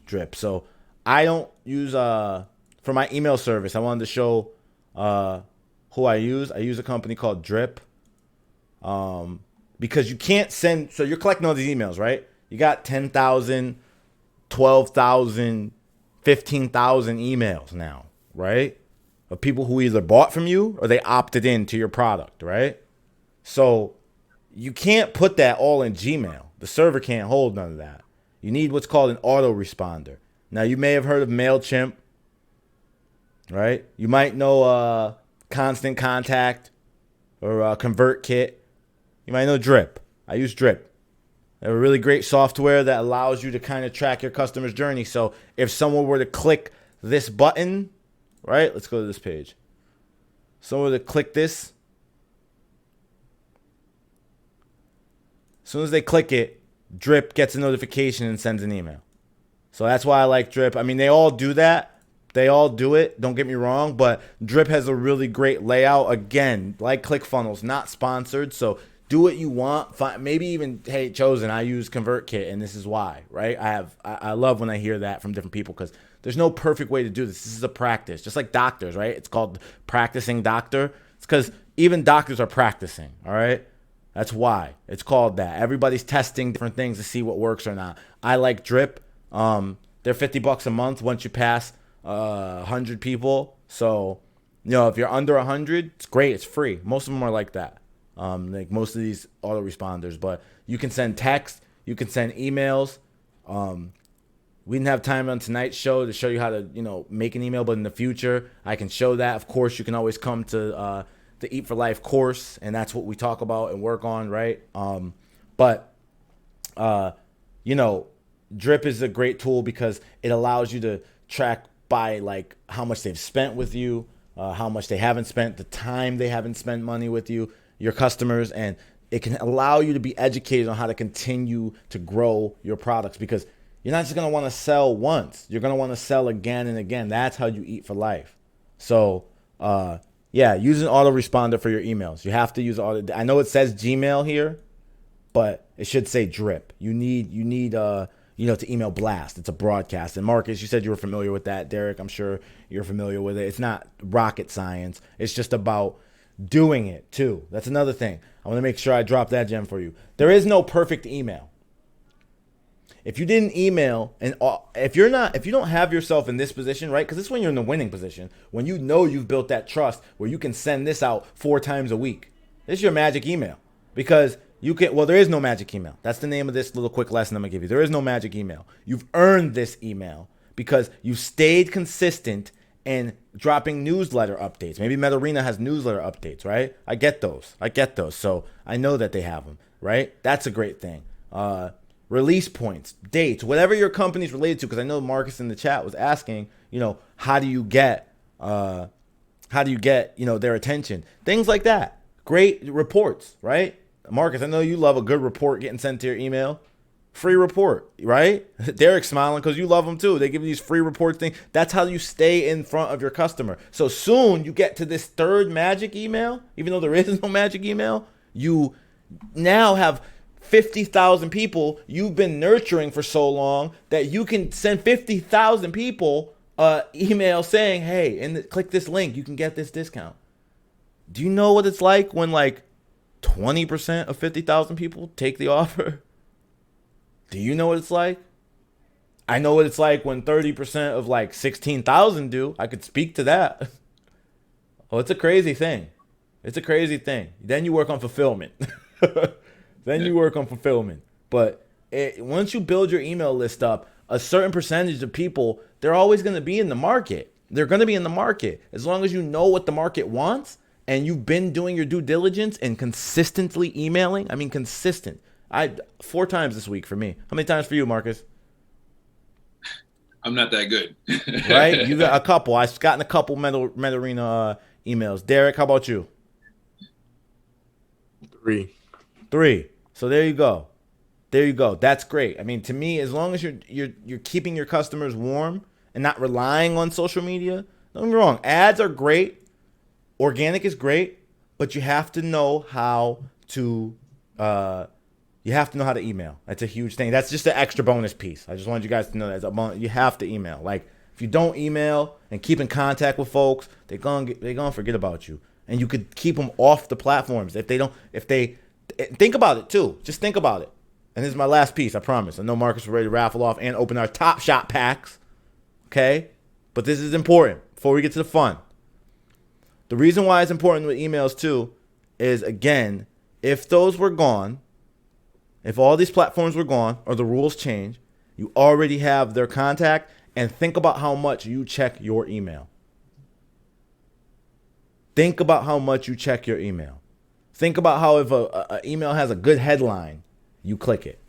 Drip. So I don't use for my email service. I wanted to show who I use. I use a company called Drip because you can't send. So you're collecting all these emails, right? You got 10,000, 12,000, 15,000 emails now, right? Of people who either bought from you or they opted into your product, right? So you can't put that all in Gmail. The server can't hold none of that. You need what's called an autoresponder. Now, you may have heard of MailChimp, right? You might know Constant Contact or ConvertKit. You might know Drip. I use Drip. They have a really great software that allows you to kind of track your customer's journey. So if someone were to click this button, right? Let's go to this page. Someone to click this. As soon as they click it, Drip gets a notification and sends an email. So that's why I like Drip. I mean, they all do that. They all do it. Don't get me wrong. But Drip has a really great layout. Again, like ClickFunnels, not sponsored. So do what you want. Maybe even, hey, Chosen, I use ConvertKit and this is why, right? I love when I hear that from different people because there's no perfect way to do this. This is a practice, just like doctors, right? It's called practicing doctor. It's because even doctors are practicing, all right? That's why it's called that. Everybody's testing different things to see what works or not. I like Drip. They're $50 a month once you pass 100 people. So, if you're under 100, it's great. It's free. Most of them are like that. Like most of these autoresponders. But you can send text. You can send emails. We didn't have time on tonight's show to show you how to, make an email, but in the future, I can show that. Of course, you can always come to the Eat for Life course, and that's what we talk about and work on, right? But Drip is a great tool because it allows you to track by like how much they've spent with you, how much they haven't spent, the time they haven't spent money with you, your customers, and it can allow you to be educated on how to continue to grow your products because you're not just going to want to sell once. You're going to want to sell again and again. That's how you eat for life. So, use an autoresponder for your emails. You have to use I know it says Gmail here, but it should say Drip. You need to email blast. It's a broadcast. And Marcus, you said you were familiar with that. Derek, I'm sure you're familiar with it. It's not rocket science. It's just about doing it too. That's another thing. I want to make sure I drop that gem for you. There is no perfect email. If you didn't email, and if you don't have yourself in this position, right? Because this is when you're in the winning position, when you've built that trust where you can send this out 4 times a week. This is your magic email because there is no magic email. That's the name of this little quick lesson I'm gonna give you. There is no magic email. You've earned this email because you stayed consistent in dropping newsletter updates. Maybe MetaArena has newsletter updates, right? I get those. So I know that they have them, right? That's a great thing. Release points, dates, whatever your company's related to. Because I know Marcus in the chat was asking, how do you get their attention? Things like that. Great reports, right? Marcus, I know you love a good report getting sent to your email free report, right? Derek's smiling because you love them too. They give you these free report things. That's how you stay in front of your customer. So soon you get to this third magic email, even though there is no magic email, you now have 50,000 people you've been nurturing for so long that you can send 50,000 people email saying, hey, click this link, you can get this discount. Do you know what it's like when like 20% of 50,000 people take the offer? Do you know what it's like? I know what it's like when 30% of like 16,000 do. I could speak to that. Oh, it's a crazy thing. It's a crazy thing. Then you work on fulfillment. But once you build your email list up, a certain percentage of people, they're always going to be in the market. They're going to be in the market. As long as you know what the market wants and you've been doing your due diligence and consistently emailing. I mean, consistent. 4 times this week for me. How many times for you, Marcus? I'm not that good. Right? You got a couple. I've gotten a couple Metal Arena emails. Derek, how about you? 3. So there you go. That's great. I mean, to me, as long as you're keeping your customers warm and not relying on social media, don't get me wrong. Ads are great. Organic is great, but you have to know how to email. That's a huge thing. That's just an extra bonus piece. I just wanted you guys to know that you have to email. Like if you don't email and keep in contact with folks, they're gonna forget about you. And you could keep them off the platforms if they think about it too. Just think about it. And this is my last piece, I promise. I know Marcus is ready to raffle off and open our Topshot packs. Okay? But this is important before we get to the fun. The reason why it's important with emails too is, again, if those were gone, if all these platforms were gone or the rules change, you already have their contact, and think about how much you check your email. Think about how much you check your email. Think about how if an email has a good headline, you click it.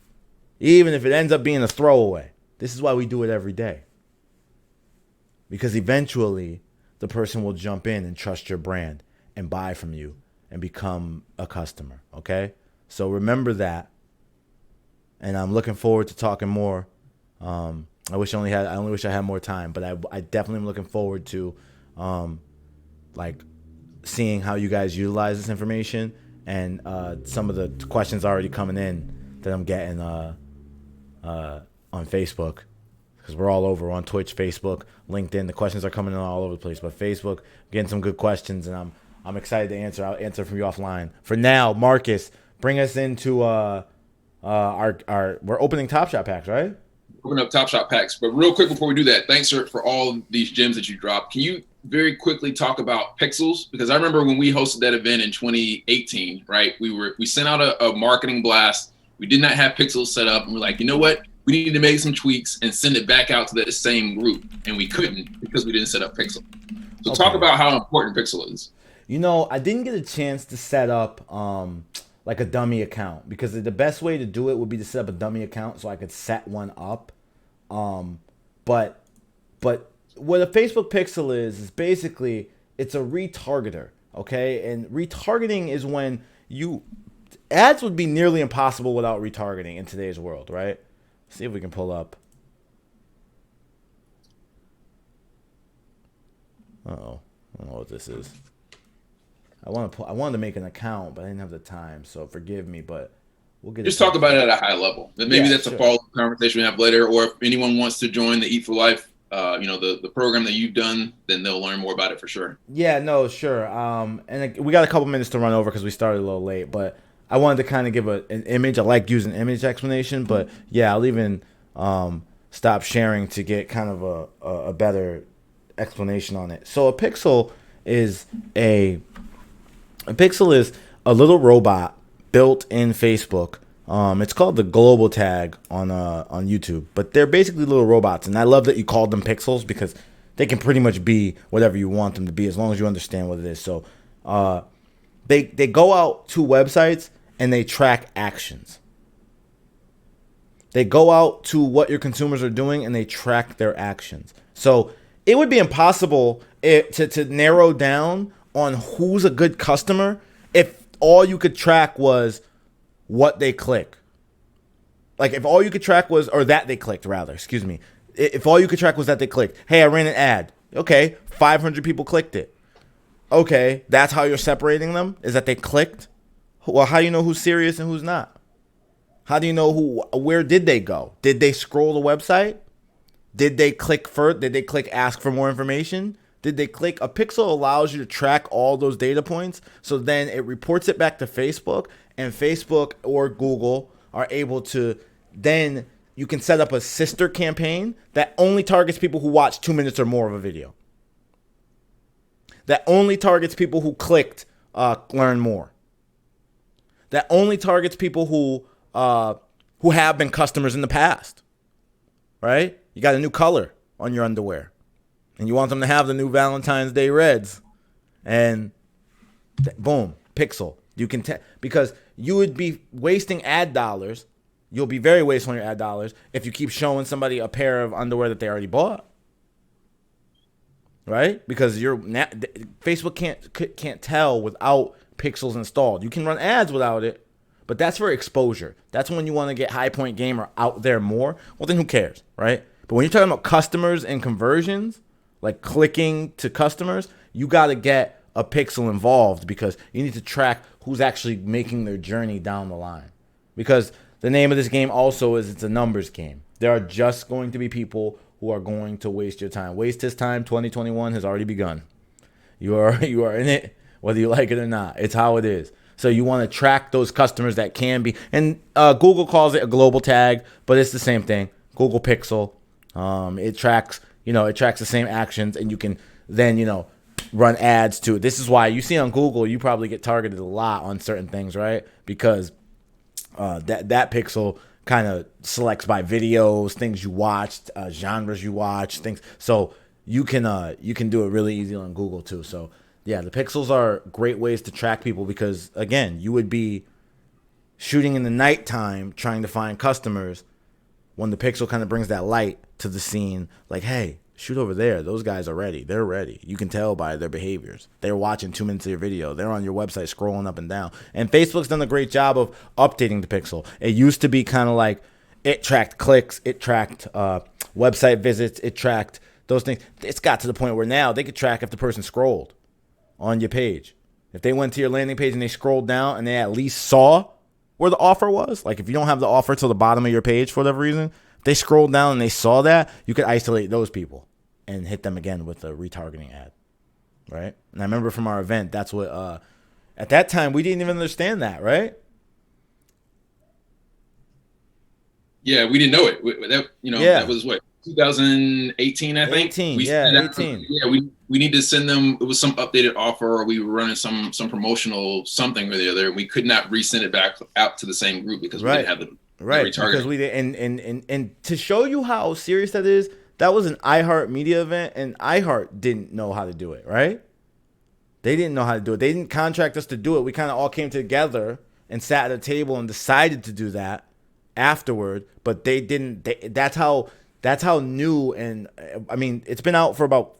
Even if it ends up being a throwaway. This is why we do it every day. Because eventually, the person will jump in and trust your brand and buy from you and become a customer, okay? So remember that. And I'm looking forward to talking more. I only wish I had more time, but I definitely am looking forward to seeing how you guys utilize this information and some of the questions already coming in that I'm getting on Facebook, because we're all over on Twitch, Facebook, LinkedIn. The questions are coming in all over the place, but Facebook, getting some good questions, and I'm excited to answer. I'll answer from you offline. For now, Marcus, bring us into our we're opening Topshot packs, right? Open up Topshot packs, but real quick before we do that, thanks sir for all these gems that you dropped. Can you very quickly talk about Pixels? Because I remember when we hosted that event in 2018, right? We sent out a marketing blast. We did not have Pixels set up, and we're like, you know what? We need to make some tweaks and send it back out to that same group, and we couldn't because we didn't set up Pixel. So talk about how important Pixel is. You know, I didn't get a chance to set up like a dummy account, because the best way to do it would be to set up a dummy account so I could set one up. But what a Facebook Pixel is basically, it's a retargeter, okay? And retargeting is when ads would be nearly impossible without retargeting in today's world, right? See if we can pull up. Uh-oh. I don't know what this is. I wanted to make an account, but I didn't have the time, so forgive me, but we'll get just talk about it at a high level. Maybe that's sure. a follow-up conversation we have later, or if anyone wants to join the Eat for Life, the program that you've done, then they'll learn more about it for sure. Yeah, no, sure. And we got a couple minutes to run over because we started a little late, but I wanted to kind of give an image. I like using image explanation, but yeah, I'll even stop sharing to get kind of a better explanation on it. So a pixel is a little robot built in Facebook. It's called the global tag on YouTube, but they're basically little robots, and I love that you called them pixels because they can pretty much be whatever you want them to be as long as you understand what it is. So they go out to websites and they track actions. They go out to what your consumers are doing and they track their actions. So it would be impossible to narrow down on who's a good customer if all you could track was what they click. Like if all you could track was, or that they clicked rather, excuse me. If all you could track was that they clicked, hey, I ran an ad. Okay, 500 people clicked it. Okay, that's how you're separating them, is that they clicked? Well, how do you know who's serious and who's not? How do you know where did they go? Did they scroll the website? Did they click first? Did they click ask for more information? Did they click? A pixel allows you to track all those data points. So then it reports it back to Facebook, and Facebook or Google are able to, then you can set up a sister campaign that only targets people who watch 2 minutes or more of a video. That only targets people who clicked learn more. That only targets people who have been customers in the past, right? You got a new color on your underwear, and you want them to have the new Valentine's Day reds, and boom, pixel. You can because you would be wasting ad dollars. You'll be very wasteful on your ad dollars if you keep showing somebody a pair of underwear that they already bought, right? Because Facebook can't tell without pixels installed. You can run ads without it, but that's for exposure. That's when you want to get High Point Gamer out there more. Well, then who cares, right? But when you're talking about customers and conversions, like clicking to customers, you got to get a pixel involved because you need to track who's actually making their journey down the line. Because the name of this game also is it's a numbers game. There are just going to be people who are going to waste your time. Waste his time. 2021 has already begun. You are in it, whether you like it or not. It's how it is. So you want to track those customers that can be, and Google calls it a global tag, but it's the same thing. Google Pixel, it tracks the same actions, and you can then run ads to it. This is why you see on Google, you probably get targeted a lot on certain things, right? Because that pixel kind of selects by videos, things you watched, genres you watch, things. So you can do it really easy on Google too. So yeah, the pixels are great ways to track people because again, you would be shooting in the nighttime trying to find customers when the pixel kind of brings that light to the scene. Like, hey, shoot over there. Those guys are ready. They're ready. You can tell by their behaviors. They're watching 2 minutes of your video. They're on your website scrolling up and down. And Facebook's done a great job of updating the pixel. It used to be kind of like it tracked clicks. It tracked website visits. It tracked those things. It's got to the point where now they could track if the person scrolled on your page. If they went to your landing page and they scrolled down and they at least saw where the offer was, like if you don't have the offer to the bottom of your page for whatever reason, if they scrolled down and they saw that, you could isolate those people and hit them again with a retargeting ad, right? And I remember from our event, that's what, at that time, we didn't even understand that, right? Yeah, we didn't know it. That was what, 2018, I think. 18. We need to send them. It was some updated offer, or we were running some promotional something or the other. We could not resend it back out to the same group because we didn't have the retargeting. Because we did, and to show you how serious that is, that was an iHeart Media event, and iHeart didn't know how to do it. Right? They didn't know how to do it. They didn't contract us to do it. We kind of all came together and sat at a table and decided to do that afterward. But they didn't. That's how new, and I mean, it's been out for about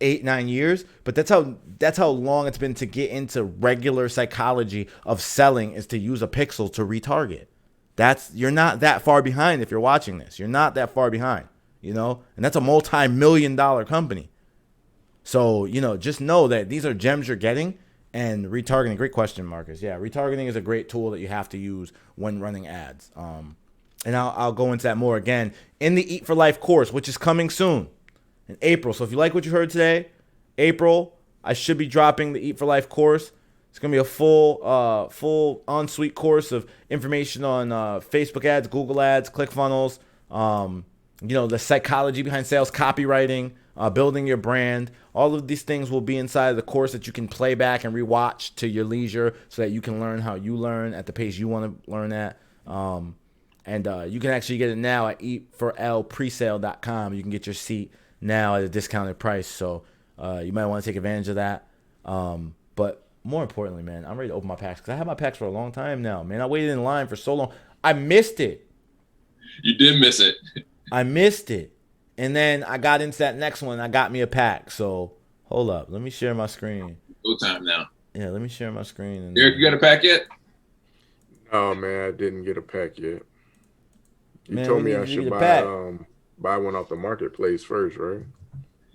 8-9 years, but that's how long it's been to get into regular psychology of selling, is to use a pixel to retarget. You're not that far behind if you're watching this. You're not that far behind, and that's a multi-million-dollar company. So, just know that these are gems you're getting, and retargeting, great question, Marcus. Yeah, retargeting is a great tool that you have to use when running ads. And I'll go into that more again in the Eat for Life course, which is coming soon in April. So if you like what you heard today, April, I should be dropping the Eat for Life course. It's going to be a full en-suite course of information on Facebook ads, Google ads, ClickFunnels, the psychology behind sales, copywriting, building your brand. All of these things will be inside of the course that you can play back and rewatch to your leisure so that you can learn how you learn at the pace you want to learn at. And you can actually get it now at eatforlpresale.com. You can get your seat now at a discounted price. So you might want to take advantage of that. But more importantly, man, I'm ready to open my packs because I had my packs for a long time now, man. I waited in line for so long. I missed it. You did miss it. I missed it. And then I got into that next one. I got me a pack. So hold up. Let me share my screen. No time now. Yeah, let me share my screen. Derek, you got a pack yet? Oh, man, I didn't get a pack yet. You Man, told we me need I to get should a pack. buy one off the marketplace first, right?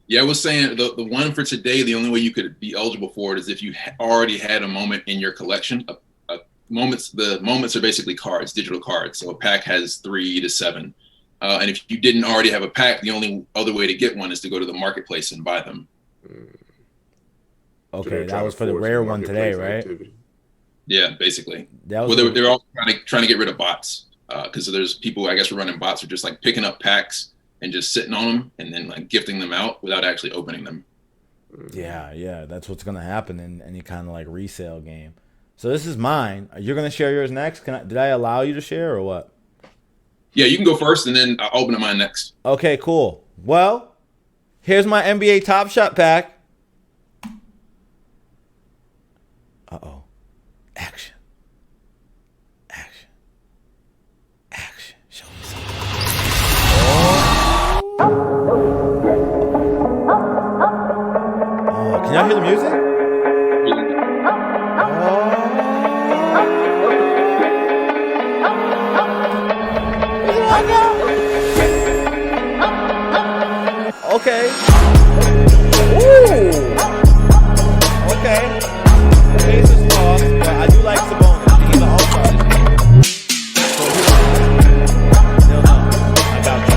Yeah, I was saying the one for today, the only way you could be eligible for it is if you already had a moment in your collection. The moments are basically cards, digital cards. So a pack has 3 to 7. And if you didn't already have a pack, the only other way to get one is to go to the marketplace and buy them. Okay, that was for the rare one today, right? Activity. Yeah, basically. That was Well, they're all trying to get rid of bots because there's people, I guess, who are running bots who are just like picking up packs and just sitting on them and then like gifting them out without actually opening them. Yeah, that's what's gonna happen in any kind of like resale game. So this is mine. You're gonna share yours next. Did I allow you to share or what? Yeah, you can go first and then I'll open up mine next. Okay, cool. Well, here's my NBA Topshot pack. Uh-oh. Action. Show me something. Oh, can y'all hear the music? Okay. Ooh. Okay. The case is lost, but I do like Sabonis. He's an all-star. So they'll know. I got you.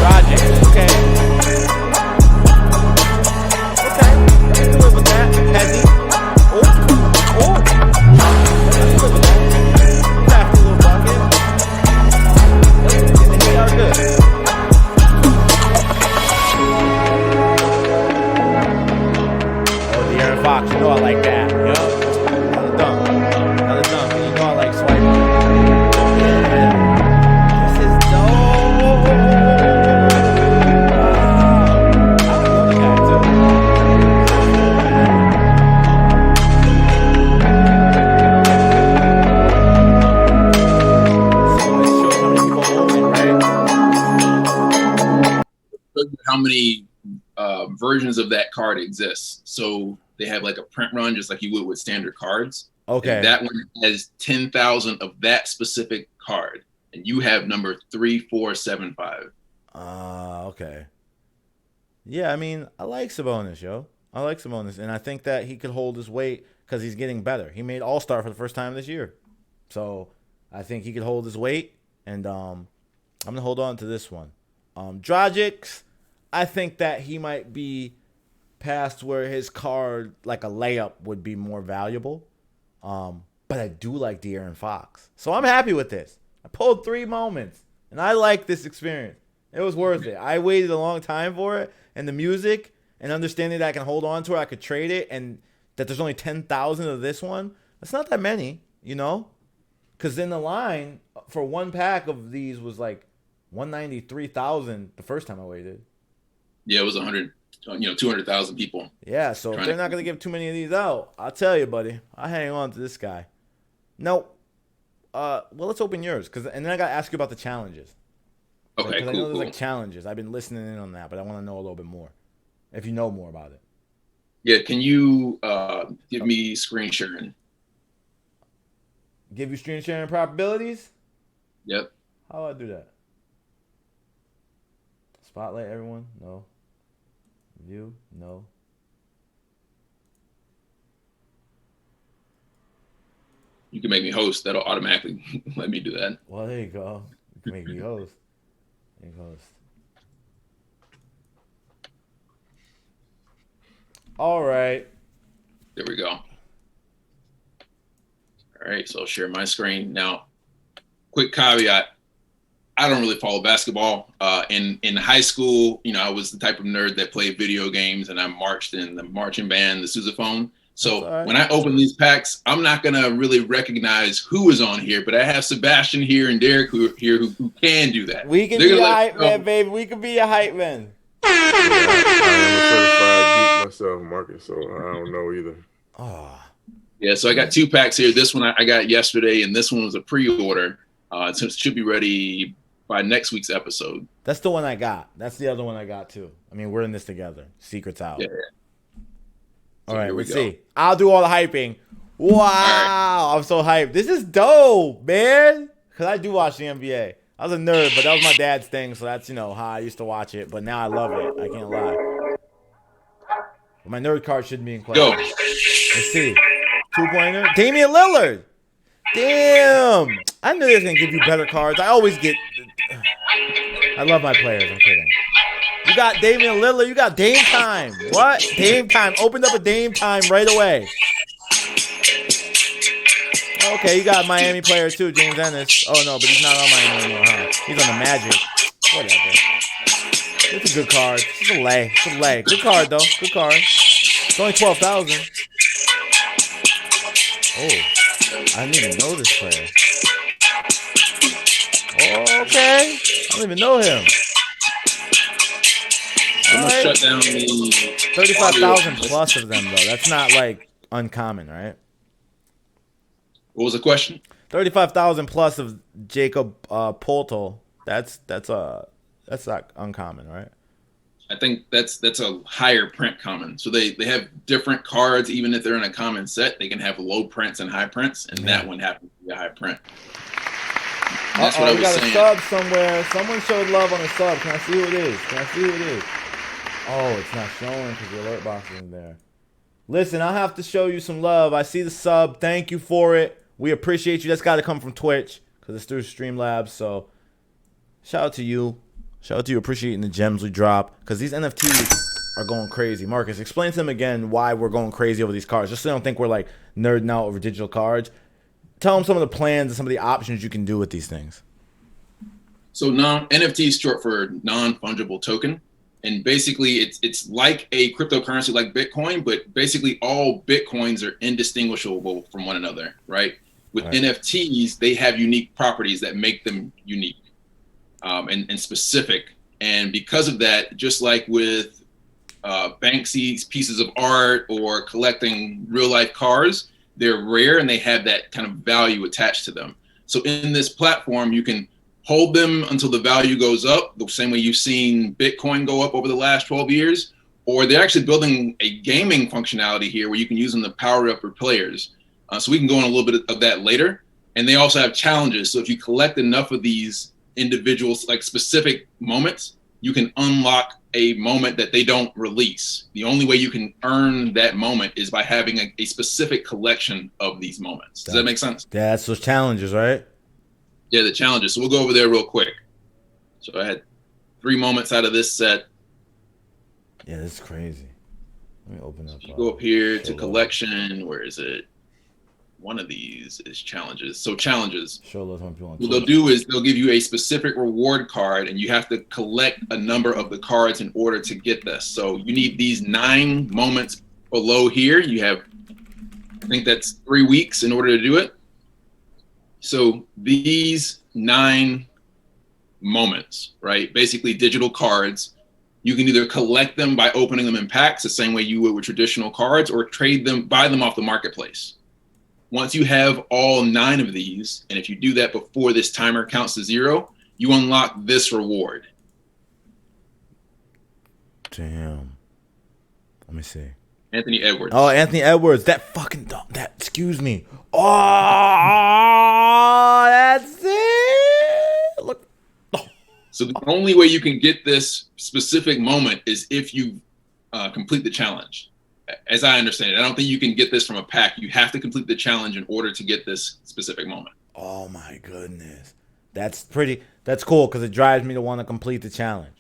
Project. Okay. Okay. Let's live with that. Hezzy. Let's live with that. Crafty little bucket. And they are good. Fox, you know I like that. Yo, not a dunk. Not a dunk. You know I like swiping. Yeah. This is dope. I love the guy too. So it shows how many people own it, right? How many versions of that card exists. So they have like a print run, just like you would with standard cards. Okay. And that one has 10,000 of that specific card, and you have number 3475. Okay. Yeah, I mean, I like Sabonis, yo. I like Sabonis, and I think that he could hold his weight because he's getting better. He made All-Star for the first time this year, so I think he could hold his weight, and I'm gonna hold on to this one. Dragic, I think that he might be past where his card, like a layup, would be more valuable. But I do like De'Aaron Fox. So I'm happy with this. I pulled 3 moments, and I like this experience. It was worth it. I waited a long time for it, and the music, and understanding that I can hold on to it, I could trade it, and that there's only 10,000 of this one. That's not that many, you know? Because in the line for one pack of these was like 193,000 the first time I waited. Yeah, it was 200,000 people. Yeah, so if they're not going to give too many of these out, I'll tell you, buddy, I hang on to this guy. No. Well, let's open yours, and then I got to ask you about the challenges. Okay, Because cool. I know there's like challenges. I've been listening in on that, but I want to know a little bit more. If you know more about it. Yeah, can you give me screen sharing? Give you screen sharing probabilities? Yep. How do I do that? Spotlight everyone? No. View? No. You can make me host. That'll automatically let me do that. Well, there you go. You can make me host. Make host. All right. There we go. All right, so I'll share my screen. Now, quick caveat. I don't really follow basketball. In high school, I was the type of nerd that played video games, and I marched in the marching band, the sousaphone. So right. When I open these packs, I'm not going to really recognize who is on here, but I have Sebastian here and Derek who can do that. We can be a hype man, baby. We can be a hype man. I am a certified geek myself, Marcus, so I don't know either. Oh. Yeah, so I got 2 packs here. This one I got yesterday, and this one was a pre-order. It should be ready by next week's episode. That's the one I got. That's the other one I got too. I mean, we're in this together. Secret's out. Yeah. All right, let's see. I'll do all the hyping. Wow, I'm so hyped. This is dope, man. Cause I do watch the NBA. I was a nerd, but that was my dad's thing, so that's how I used to watch it. But now I love it. I can't lie. But my nerd card shouldn't be in question. Go. Let's see. 2-pointer. Damian Lillard. Damn. I knew they was gonna give you better cards. I always get. I love my players. I'm kidding. You got Damian Lillard. You got Dame Time. What? Dame Time. Opened up a Dame Time right away. Okay, you got Miami player too, James Ennis. Oh no, but he's not on Miami anymore, huh? He's on the Magic. Whatever. It's a good card. It's a lay. It's a lay. Good card though. Good card. It's only 12,000. Oh, I didn't even know this player. Oh, okay. I don't even know him. I'm gonna shut down the 35,000 plus of them though. That's not like uncommon, right? What was the question? 35,000 plus of Jacob Poltel. That's not uncommon, right? I think that's a higher print common. So they have different cards, even if they're in a common set. They can have low prints and high prints, and that one happens to be a high print. And that's what I was we got saying. a sub somewhere. Someone showed love on a sub. Can I see who it is? Oh, it's not showing because the alert box isn't there. Listen, I'll have to show you some love. I see the sub. Thank you for it. We appreciate you. That's got to come from Twitch because it's through Streamlabs. So shout out to you. Shout out to you appreciating the gems we drop because these NFTs are going crazy. Marcus, explain to them again why we're going crazy over these cards. Just so they don't think we're like nerding out over digital cards. Tell them some of the plans and some of the options you can do with these things. So NFT is short for non-fungible token. And basically, it's like a cryptocurrency like Bitcoin, but basically all Bitcoins are indistinguishable from one another, right? With NFTs, they have unique properties that make them unique and specific. And because of that, just like with Banksy's pieces of art or collecting real-life cars, they're rare and they have that kind of value attached to them. So in this platform, you can hold them until the value goes up, the same way you've seen Bitcoin go up over the last 12 years, or they're actually building a gaming functionality here where you can use them to power up your players. So we can go on a little bit of that later. And they also have challenges. So if you collect enough of these individuals, like specific moments, you can unlock a moment that they don't release. The only way you can earn that moment is by having a specific collection of these moments. Does that make sense? That's those challenges, right? Yeah, the challenges. So we'll go over there real quick. So I had 3 moments out of this set. Yeah, this is crazy. Let me open up. You go up here to collection. Where is it? One of these is challenges. So challenges. What they'll do is they'll give you a specific reward card, and you have to collect a number of the cards in order to get this. So you need these 9 moments below here. You have, I think that's 3 weeks in order to do it. So these 9 moments, right? Basically digital cards. You can either collect them by opening them in packs, the same way you would with traditional cards, or trade them, buy them off the marketplace. Once you have all 9 of these, and if you do that before this timer counts to 0, you unlock this reward. Damn. Let me see. Anthony Edwards. Oh, Anthony Edwards. Excuse me. Oh, that's it. Look. Oh. So the only way you can get this specific moment is if you complete the challenge. As I understand it, I don't think you can get this from a pack. You have to complete the challenge in order to get this specific moment. Oh my goodness. That's cool because it drives me to want to complete the challenge.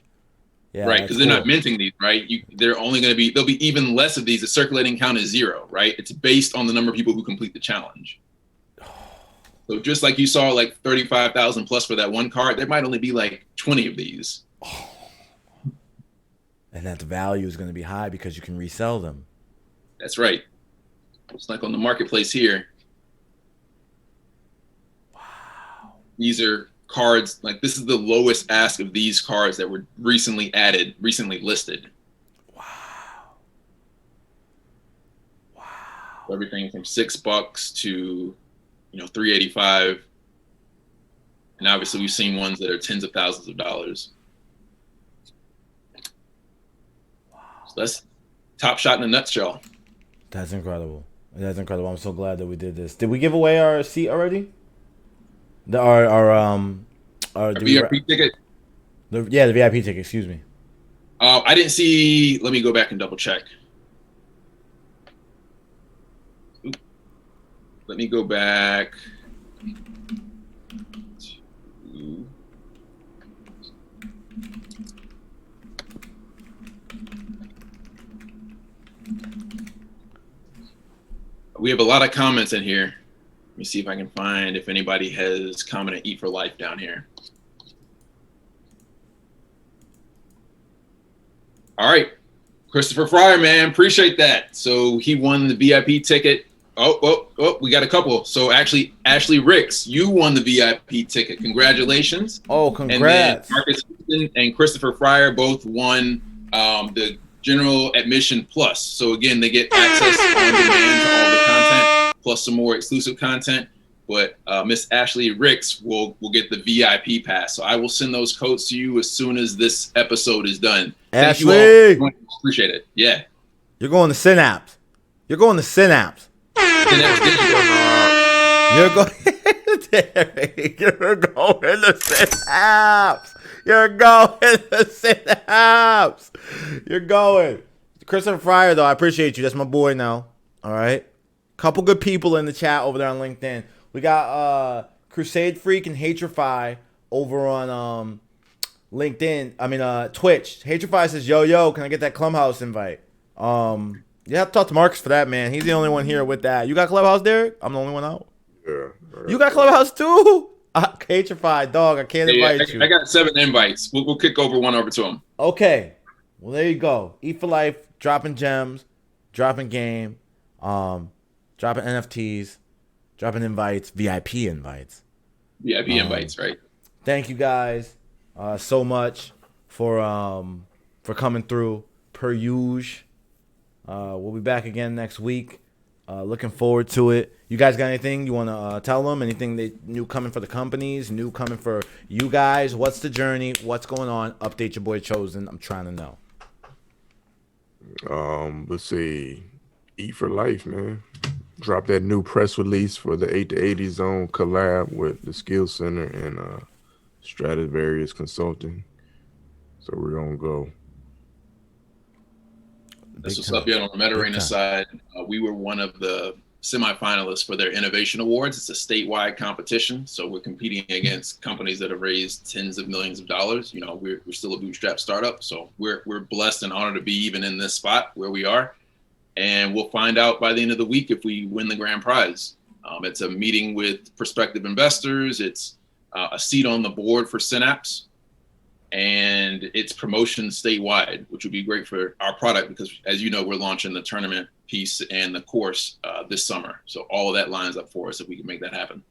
Yeah, right, because they're not minting these, right? There'll be even less of these. The circulating count is 0, right? It's based on the number of people who complete the challenge. So just like you saw like 35,000 plus for that one card, there might only be like 20 of these. Oh. And that the value is going to be high because you can resell them. That's right. It's like on the marketplace here. Wow. These are cards, like this is the lowest ask of these cards that were recently added, recently listed. Wow. So everything from $6 to, $385. And obviously we've seen ones that are tens of thousands of dollars. Wow. So that's Top Shot in a nutshell. That's incredible. That's incredible. I'm so glad that we did this. Did we give away our seat already? Our VIP ticket. The VIP ticket. Excuse me. I didn't see. Let me go back and double check. Let me go back. We have a lot of comments in here. Let me see if I can find if anybody has commented Eat for Life down here. All right. Christopher Fryer, man, appreciate that. So he won the VIP ticket. Oh, we got a couple. So actually, Ashley Ricks, you won the VIP ticket. Congratulations. Oh, congrats. And then Marcus Houston and Christopher Fryer both won the General Admission Plus. So again, they get access on demand to all the content, plus some more exclusive content. But Miss Ashley Ricks will get the VIP pass. So I will send those codes to you as soon as this episode is done. Ashley, thank you all. Appreciate it. Yeah. You're going to Synapse. You're going to Synapse. You're going to Synapse. You're going to Synapse. You're going. Christopher Fryer, though, I appreciate you. That's my boy now. All right. Couple good people in the chat over there on LinkedIn. We got Crusade Freak and Hatrify over on LinkedIn. I mean Twitch. Hatrify says, yo, can I get that Clubhouse invite? You have to talk to Marcus for that, man. He's the only one here with that. You got Clubhouse, Derek? I'm the only one out. Yeah. You got Clubhouse too? Hatrify, dog. I can't invite you. I got 7 invites. We'll kick one over to him. Okay. Well, there you go. Eat for Life, dropping gems, dropping game, dropping NFTs, dropping invites, VIP invites. VIP invites, right? Thank you guys so much for coming through per usual. We'll be back again next week. Looking forward to it. You guys got anything you want to tell them? Anything new coming for the companies? New coming for you guys? What's the journey? What's going on? Update your boy Chosen. I'm trying to know. Let's see. Eat for Life, man. Drop that new press release for the 8 to 80 Zone collab with the Skill Center and Stradivarius Consulting. So we're gonna go. That's what's up. Yeah, on the Meta Arena side, we were one of the semifinalists for their Innovation Awards. It's a statewide competition, so we're competing against companies that have raised tens of millions of dollars. You know, we're still a bootstrap startup, so we're blessed and honored to be even in this spot where we are. And we'll find out by the end of the week if we win the grand prize. It's a meeting with prospective investors. It's a seat on the board for Synapse. And it's promotion statewide, which would be great for our product because, as you know, we're launching the tournament piece and the course this summer. So all of that lines up for us if we can make that happen.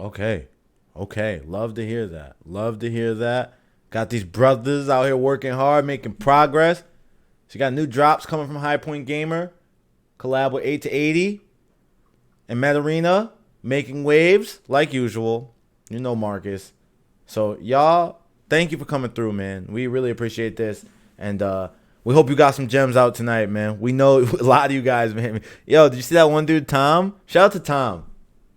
Okay. Love to hear that. Got these brothers out here working hard, making progress. So you got new drops coming from High Point Gamer. Collab with 8 to 80. And Meta Arena, making waves like usual. You know Marcus. So y'all, thank you for coming through, man. We really appreciate this. And we hope you got some gems out tonight, man. We know a lot of you guys, man. Yo, did you see that one dude, Tom? Shout out to Tom.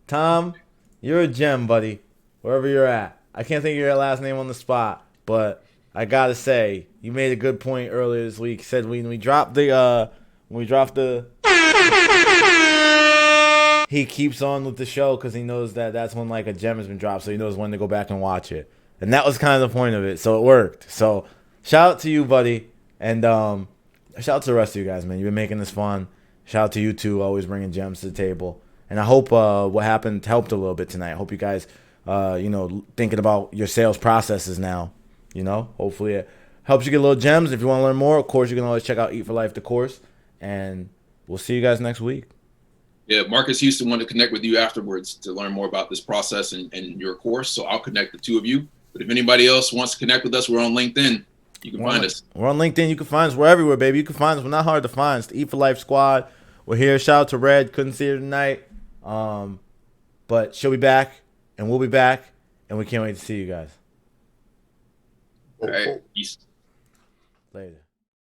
Tom, you're a gem, buddy. Wherever you're at. I can't think of your last name on the spot, but I gotta say, you made a good point earlier this week. You said when we dropped the he keeps on with the show because he knows that that's when like a gem has been dropped, so he knows when to go back and watch it. And that was kind of the point of it, so it worked. So shout out to you, buddy, and shout out to the rest of you guys, man. You've been making this fun. Shout out to you two, always bringing gems to the table. And I hope what happened helped a little bit tonight. I hope you guys, thinking about your sales processes now. Hopefully it helps you get little gems. If you want to learn more, of course, you can always check out Eat for Life, the course. And we'll see you guys next week. Yeah, Marcus Houston wanted to connect with you afterwards to learn more about this process and your course. So I'll connect the two of you. But if anybody else wants to connect with us, we're on LinkedIn. You can find us. We're on LinkedIn. You can find us. We're everywhere, baby. You can find us. We're not hard to find. It's the Eat for Life squad. We're here. Shout out to Red. Couldn't see her tonight. But she'll be back, and we'll be back, and we can't wait to see you guys. All right. Peace. Later.